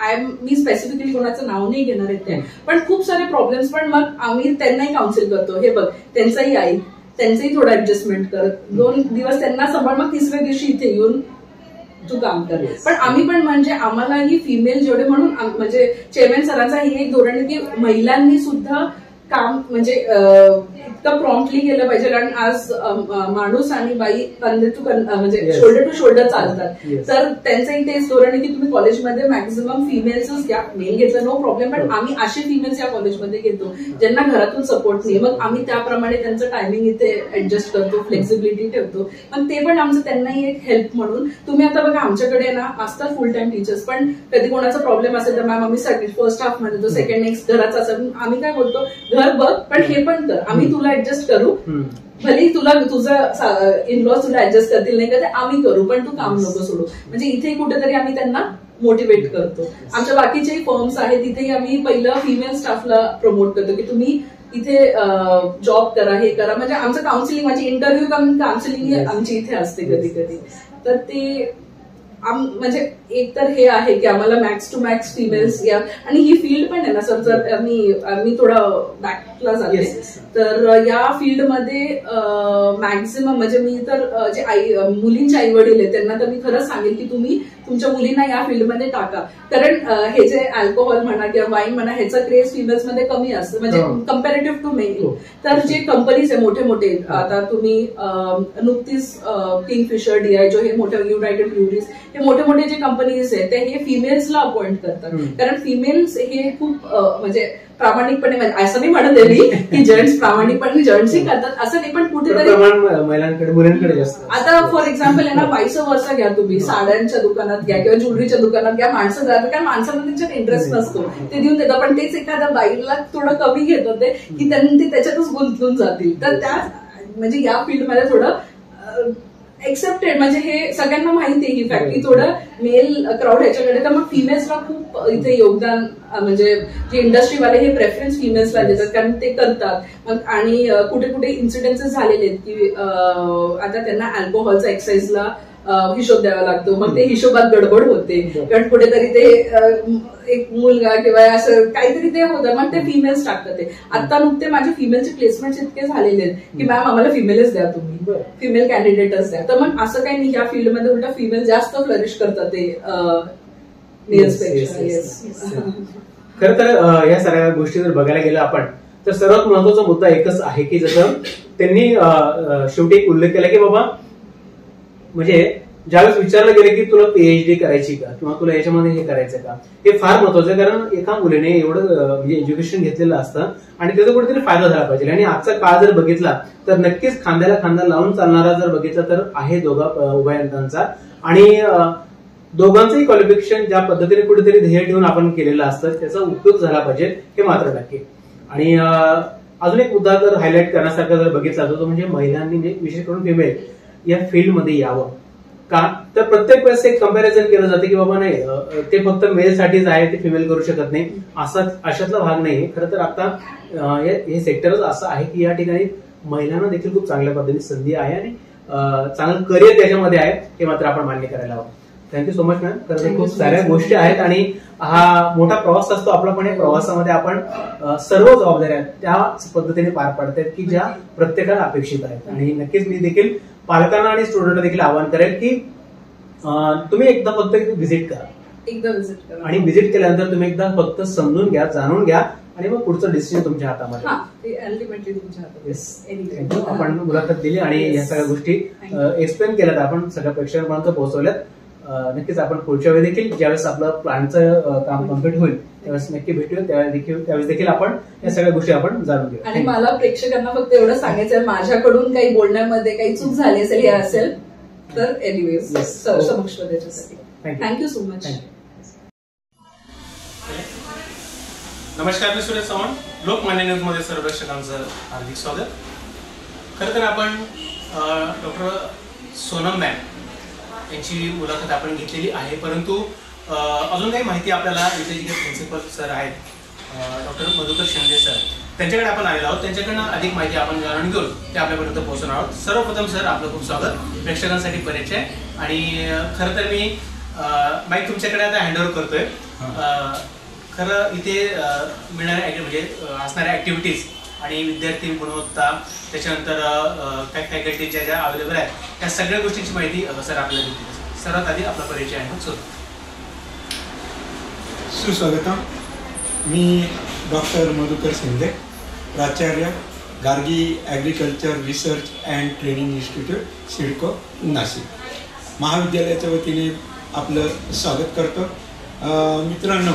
मी स्पेसिफिकली कोणाचं नाव नाही घेणार आहे ते, पण खूप सारे प्रॉब्लेम्स. पण मग आम्ही त्यांनाही काउन्सिल करतो, हे बघ त्यांचाही आई, त्यांचंही थोडं ऍडजस्टमेंट करत, 2 दिवस त्यांना सांभाळ, मग 3ऱ्या दिवशी इथे येऊन तू काम कर. पण आम्ही पण म्हणजे आम्हालाही फिमेल जेवढे, म्हणून म्हणजे चेअरमॅन सरांचा ही एक धोरण आहे की महिलांनी सुद्धा काम म्हणजे इतकं प्रॉम्प्टली केलं पाहिजे. कारण आज माणूस आणि बाई म्हणजे शोल्डर टू शोल्डर चालतात, तर त्यांचंही तेच धोरण आहे की तुम्ही कॉलेजमध्ये मॅक्झिमम फिमेल्सच घ्या, मेल घेतलं नो प्रॉब्लेम, पण आम्ही असे फिमेल्स या कॉलेजमध्ये घेतो ज्यांना घरातून सपोर्ट नाही. मग आम्ही त्याप्रमाणे त्यांचं टायमिंग इथे ऍडजस्ट करतो, फ्लेक्सिबिलिटी ठेवतो, पण ते पण आमचं त्यांनाही एक हेल्प म्हणून. तुम्ही आता बघा आमच्याकडे ना असतात फुल टाइम टीचर्स, पण कधी कोणाचा प्रॉब्लेम असेल तर मॅम आम्ही फर्स्ट हाफ मध्ये तो सेकंड नेक्स्ट घराचा असेल, आम्ही काय बोलतो घर बघ पण हे पण कर, आम्ही तुला ऍडजस्ट करू, भले तुला तुझं इनलॉज तुला ऍडजस्ट करतील नाही का ते आम्ही करू, पण तू काम नको सोडू. म्हणजे इथे कुठेतरी आम्ही त्यांना मोटिवेट करतो. आमच्या बाकीच्याही फर्म्स आहेत तिथेही आम्ही पहिलं फिमेल स्टाफला प्रमोट करतो की तुम्ही इथे जॉब करा, हे करा. म्हणजे आमचं काउन्सिलिंग, माझी इंटरव्ह्यू काउन्सिलिंग आमची इथे असते कधी कधी, तर ते म्हणजे एक तर हे आहे की आम्हाला मॅक्स टू मॅक्स फिमेल्स या, आणि ही फील्ड पण आहे ना सर, जर मी थोडं बॅकला जाते तर या फील्डमध्ये मॅक्झिमम म्हणजे मी तर जे मुलींचे आई वडील आहेत त्यांना तर मी खरंच सांगेल की तुम्ही तुमच्या मुलींना या फील्डमध्ये टाका, कारण हे जे अल्कोहोल म्हणा किंवा वाईन म्हणा ह्याचा क्रेज फिमेल्स मध्ये कमी असतं म्हणजे कम्पॅरेटिव्ह टू मेल. तर जे कंपनीज आहे मोठे मोठे, आता तुम्ही नुकतीच किंगफिशर, डिआयजो हे मोठे युनायटेड ब्रुवरीज हे मोठे मोठे जे कंपनीज आहेत ते हे फिमेल्सला अपॉइंट करतात, कारण फिमेल्स हे खूप म्हणजे प्रामाणिकपणे, असं नाही म्हणत आहे मी की जेंट्स प्रामाणिकपणे जेंट्सही करतात असं नाही, पण कुठेतरी महिलांकडे मुलांकडे जास्त. आता फॉर एक्झाम्पल आहे ना, वाईस वर्सा घ्या तुम्ही, साड्यांच्या दुकानात घ्या किंवा ज्वेलरीच्या दुकानात घ्या, माणसं जातात कारण माणसांना त्यांच्यात इंटरेस्ट नसतो ते देऊन देतात, पण तेच एखाद्या बाईला थोडं कमी घेत होते की त्यांनी ते त्याच्यातच गुंतून जातील. तर त्या म्हणजे या फील्डमध्ये थोडं एक्सेप्टेड, म्हणजे हे सगळ्यांना माहिती आहे ही फॅक्ट की थोडं मेल क्राऊड ह्याच्याकडे, तर मग फिमेल्सला खूप इथे योगदान, म्हणजे जे इंडस्ट्रीवाले हे प्रेफरन्स फिमेल्सला देतात कारण ते करतात. मग आणि कुठे कुठे इन्सिडेन्सेस झालेले आहेत की आता त्यांना अल्कोहोलचा एक्साईजला हिशोब द्यावा लागतो, मग ते हिशोबात गडबड होते कारण कुठेतरी ते एक मुलगा किंवा असं काहीतरी ते होतं, मग ते फिमेल्स टाकतात. ते आता नुकते माझे फिमेलचे प्लेसमेंट इतके झालेले आहेत की मॅम आम्हाला फिमेलच द्या, तुम्ही फिमेल कॅन्डिडेटच द्या. तर मग असं काही नाही, ह्या फील्डमध्ये उलटा फिमेल जास्त फ्लरिश करतात ते मेल्सपेक्षा. खरं तर या सगळ्या गोष्टी जर बघायला गेलं आपण तर सर्वात महत्वाचा मुद्दा एकच आहे की जसं त्यांनी शेवटी एक उल्लेख केला की बाबा म्हणजे ज्यावेळेस विचारलं गेलं की तुला पीएचडी करायची का किंवा तुला याच्यामध्ये हे करायचं का, हे फार महत्वाचं आहे, कारण एका मुलीने एवढं म्हणजे एज्युकेशन घेतलेलं असतं आणि त्याचा कुठेतरी फायदा झाला पाहिजे. आणि आजचा काळ जर बघितला तर नक्कीच खांद्याला खांदा लावून चालणारा जर बघितला तर आहे उभयतांचा, आणि दोघांचंही क्वालिफिकेशन ज्या पद्धतीने कुठेतरी ध्येय ठेवून आपण केलेलं असतं त्याचा उपयोग झाला पाहिजे हे मात्र नक्की. आणि अजून एक मुद्दा जर हायलाईट करण्यासारखा जर बघितला तो म्हणजे महिलांनी म्हणजे विशेष करून फिमेल या फील्डमध्ये यावं का, तर प्रत्येक वेळेस एक कम्पॅरिझन केलं जाते की बाबा नाही ते फक्त मेल साठीच आहे, ते फिमेल करू शकत नाही, अशातला भाग नाही. खरं तर आता हे सेक्टरच असं आहे की या ठिकाणी महिलांना देखील खूप चांगल्या पद्धतीने संधी आहे आणि चांगलं करिअर त्याच्यामध्ये आहे हे मात्र आपण मान्य करायला हवं. Thank you so much ma'am. खरं खूप साऱ्या गोष्टी आहेत आणि हा मोठा प्रवास असतो आपला, पण या प्रवासामध्ये आपण सर्व जबाबदाऱ्या त्याच पद्धतीने पार पाडतायत की ज्या प्रत्येकाला अपेक्षित आहेत. आणि नक्कीच मी देखील पालकांना आणि स्टुडंटला देखील आवाहन करेल की तुम्ही एकदा फक्त व्हिजिट करा आणि व्हिजिट केल्यानंतर तुम्ही एकदा फक्त समजून घ्या, जाणून घ्या आणि मग पुढचं डिसिजन तुमच्या हातामध्ये. आपण मुलाखत दिली आणि या सगळ्या गोष्टी एक्सप्लेन केल्यात, आपण सगळ्या प्रेक्षकांपर्यंत पोहोचवल्यात. नक्कीच आपण पुढच्या वेळी देखील ज्यावेळेस आपलं प्लॅनचं काम कम्प्लीट होईल त्यावेळेस नक्की भेटूया, त्यावेळेस देखील आपण या सगळ्या गोष्टी आपण जाणून घेऊ. आणि मला प्रेक्षकांना फक्त एवढं सांगायचं आहे, माझ्याकडून काही बोलण्यामध्ये काही चूक झाली असेल हे असेल तर एनिवेज समक्ष त्याच्यासाठी थँक्यू सो मच. नमस्कार, मी सुरेश चव्हाण, लोकमान्य न्यूज मध्ये सर्व प्रेक्षकांचं हार्दिक स्वागत. खरं तर आपण डॉक्टर सोनम मॅम यांची मुलाखत आपण घेतलेली आहे, परंतु अजून काही माहिती आपल्याला इथे जे प्रिन्सिपल सर आहेत डॉक्टर मधुकर शिंदे सर त्यांच्याकडे आपण आलेलो आहोत, त्यांच्याकडनं अधिक माहिती आपण जाणून घेऊन ते आपल्यापर्यंत पोहोचणार आहोत. सर्वप्रथम सर आपलं खूप स्वागत, प्रेक्षकांसाठी परिचय. आणि खरं तर मी माईक तुमच्याकडे आता हँडओव्हर करतोय. खरं इथे मिळणाऱ्या म्हणजे असणाऱ्या ऍक्टिव्हिटीज आणि विद्यार्थी गुणवत्ता, त्याच्यानंतर काही फॅकल्टी ज्या अवेलेबल आहेत त्या सगळ्या गोष्टींची माहिती सर आपल्याला देतील. सर्वात आधी आपला परिचय आहे. सुस्वागतम. मी डॉक्टर मधुकर शिंदे, प्राचार्य Gargi agriculture research and training institute, CIDCO, Nashik महाविद्यालयाच्या वतीने आपलं स्वागत करतो. मित्रांनो,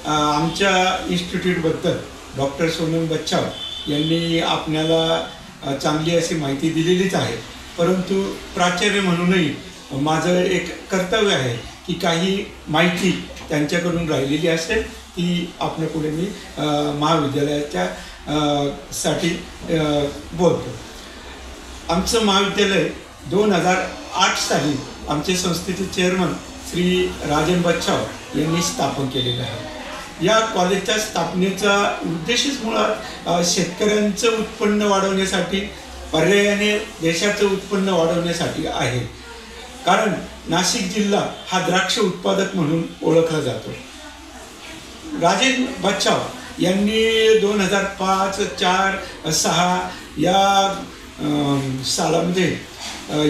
आमच्या इन्स्टिट्यूटबद्दल डॉक्टर सोनम बच्छाव यांनी आपल्याला चांगली अशी माहिती दिलेलीच आहे, परंतु प्राचार्य म्हणूनही माझं एक कर्तव्य आहे की काही माहिती त्यांच्याकडून राहिलेली असेल ती आपल्यापुढे मी महाविद्यालयाच्या साठी बोलतो. आमचं महाविद्यालय 2008 साली आमचे संस्थेचे चेअरमन श्री राजन बच्छाव यांनी स्थापन केलेलं आहे. या कॉलेजच्या स्थापनेचा उद्देशच मुळात शेतकऱ्यांचं उत्पन्न वाढवण्यासाठी, पर्यायाने देशाचं उत्पन्न वाढवण्यासाठी आहे. कारण नाशिक जिल्हा हा द्राक्ष उत्पादक म्हणून ओळखला जातो. राजेंद्र बच्छाव यांनी 2005, 4, 6 या सालामध्ये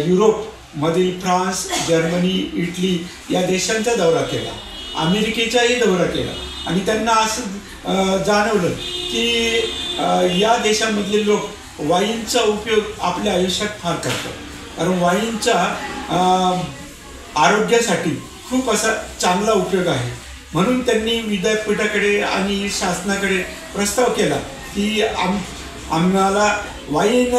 युरोपमधील फ्रान्स, जर्मनी, इटली या देशांचा दौरा केला, अमेरिकेचाही दौरा केला आणि त्यांना असं जाणवलं की या देशामधले लोक वाईनचा उपयोग आपल्या आयुष्यात फार करतात. कारण वाईनचा आरोग्यासाठी खूप असा चांगला उपयोग आहे. म्हणून त्यांनी विद्यापीठाकडे आणि शासनाकडे प्रस्ताव केला की आम्हाला वाईन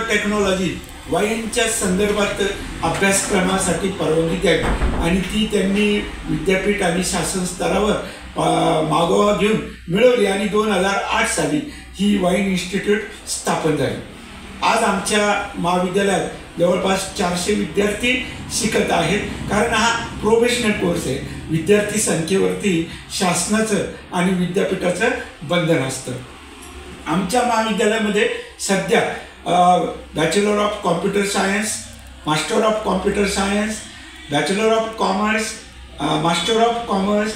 टेक्नॉलॉजी, वाईनच्या संदर्भात अभ्यासक्रमासाठी परवानगी द्यावी आणि ती त्यांनी विद्यापीठ आणि शासन स्तरावर मागोवा घेऊन मिळवली आणि 2008 साली ही वाईन इन्स्टिट्यूट स्थापन झाली. आज आमच्या महाविद्यालयात जवळपास 400 विद्यार्थी शिकत आहेत. कारण हा प्रोफेशनल कोर्स आहे. विद्यार्थी संख्येवरती शासनाचं आणि विद्यापीठाचं बंधन असतं. आमच्या महाविद्यालयामध्ये सध्या bachelor of computer science, master of computer science, bachelor of commerce, master of commerce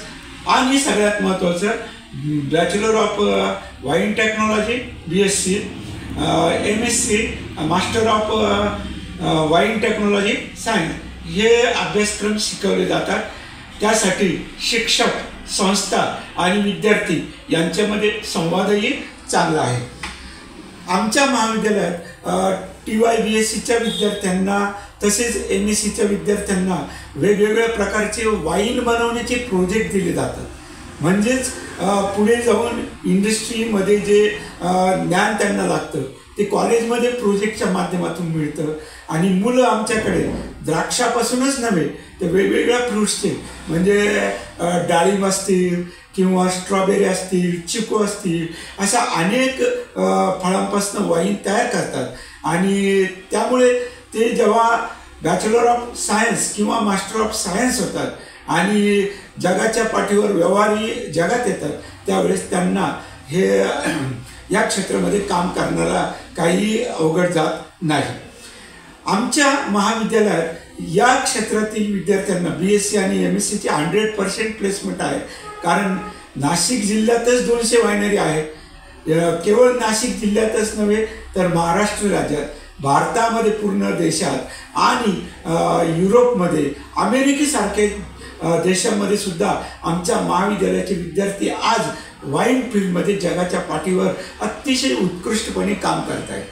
आणि सगळ्यात महत्त्वाचं bachelor of wine technology BSc, MSc, master of wine technology science हे अभ्यासक्रम शिकवले जातात. त्यासाठी शिक्षक, संस्था आणि विद्यार्थी यांच्यामध्ये संवादही चांगला आहे. आमच्या महाविद्यालयात TY BScच्या विद्यार्थ्यांना तसेच MScच्या विद्यार्थ्यांना वेगवेगळ्या प्रकारचे वाईन बनवण्याचे प्रोजेक्ट दिले जातात. म्हणजेच पुढे जाऊन इंडस्ट्रीमध्ये जे ज्ञान त्यांना लागतं ते कॉलेजमध्ये प्रोजेक्टच्या माध्यमातून मिळतं आणि मुलं आमच्याकडे द्राक्षापासूनच नव्हे तर वेगवेगळ्या फ्रूट्सचे म्हणजे डाळिंब असतील किंवा स्ट्रॉबेरी असतील, चिकू असतील, अशा अनेक फळांपासून वाईन तयार करतात आणि त्यामुळे ते जेव्हा बॅचलर ऑफ सायन्स किंवा मास्टर ऑफ सायन्स होतात आणि जगाच्या पाठीवर व्यवहारी जगात येतात त्यावेळेस त्यांना हे या क्षेत्रामध्ये काम करण्याला काही अवघड जात नाही. आमच्या महाविद्यालयात या क्षेत्रातील विद्यार्थ्यांना BSc आणि MScची 100% प्लेसमेंट आहे. कारण नाशिक जिल्ह्यातच 200 वायनरी आहेत. केवळ नाशिक जिल्ह्यातच नव्हे तर महाराष्ट्र राज्यात, भारतामध्ये, पूर्ण देशात आणि युरोपमध्ये, अमेरिकेसारखे देशामध्ये सुद्धा आमच्या महाविद्यालयाचे विद्यार्थी आज वाईन फील्डमध्ये जगाच्या पाठीवर अतिशय उत्कृष्टपणे काम करत आहेत.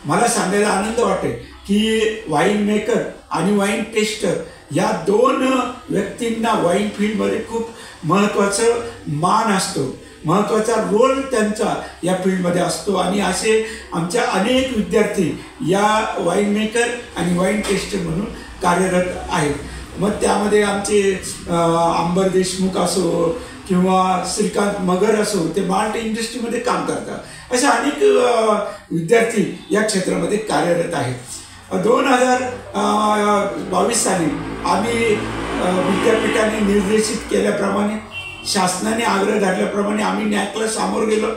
मला सांगायला आनंद वाटेल की वाईन मेकर आणि वाईन टेस्टर या 2 व्यक्तींना वाईन फील्डमध्ये खूप महत्त्वाचं मान असतो, महत्त्वाचा रोल त्यांचा या फील्डमध्ये असतो आणि असे आमच्या अनेक विद्यार्थी या वाईन मेकर आणि वाईन टेस्टर म्हणून कार्यरत आहेत. मग त्यामध्ये आमचे अंबर देशमुख असो किंवा श्रीकांत मगर असो, ते माल्ट इंडस्ट्रीमध्ये काम करतात. असे अनेक विद्यार्थी या क्षेत्रामध्ये कार्यरत आहेत. 2022 साली आम्ही विद्यापीठाने निर्देशित केल्याप्रमाणे, शासनाने आग्रह धरल्याप्रमाणे आम्ही नॅकला सामोर गेलो.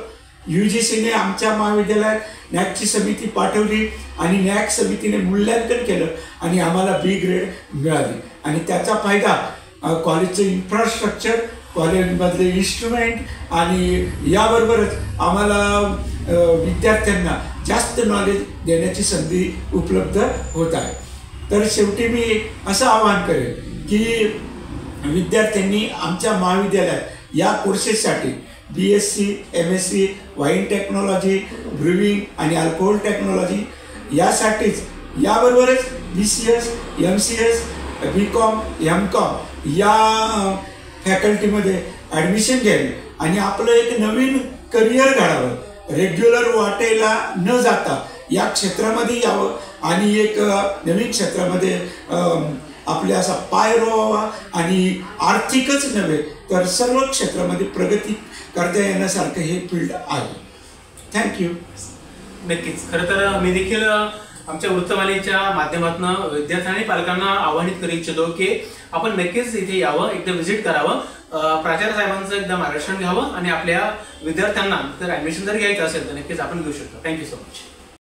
UGCने आमच्या महाविद्यालयात नॅकची समिती पाठवली आणि नॅक समितीने मूल्यांकन केलं आणि आम्हाला B ग्रेड मिळाली आणि त्याचा फायदा कॉलेजचं इन्फ्रास्ट्रक्चर, कॉलेजमधले इन्स्ट्रुमेंट आणि याबरोबरच आम्हाला विद्यार्थ्यांना जास्त नॉलेज देण्याची संधी उपलब्ध होत आहे. तर शेवटी मी असं आवाहन करेन की विद्यार्थ्यांनी आमच्या महाविद्यालयात या कोर्सेससाठी BSc, MSc, वाईन टेक्नॉलॉजी, ब्रुविंग आणि अल्कोहोल टेक्नॉलॉजी यासाठीच याबरोबरच BCS, MCS, BCom, MCom या फॅकल्टीमध्ये ॲडमिशन घ्यावी आणि आपलं एक नवीन करिअर घडावं. रेग्युलर वाटेला न जाता या क्षेत्रामध्ये यावं आणि एक नवीन क्षेत्रामध्ये आपल्या असा पाय रोवावा आणि आर्थिकच नव्हे तर सर्व क्षेत्रामध्ये प्रगती करता येण्यासारखं हे फील्ड आहे. थँक्यू. नक्कीच. खरं तर मी देखील आमच्या वृत्तवाहिनीच्या माध्यमातून विद्यार्थ्यांनी आणि पालकांना आवाहनित करू इच्छितो की आपण नक्कीच इथे यावं, एकदा व्हिजिट करावं, प्राचार्य साहेबांचं एकदा मार्गदर्शन घ्यावं आणि आपल्या विद्यार्थ्यांना जर ॲडमिशन जर घ्यायचं असेल तर नक्कीच आपण घेऊ शकतो. Thank you so much.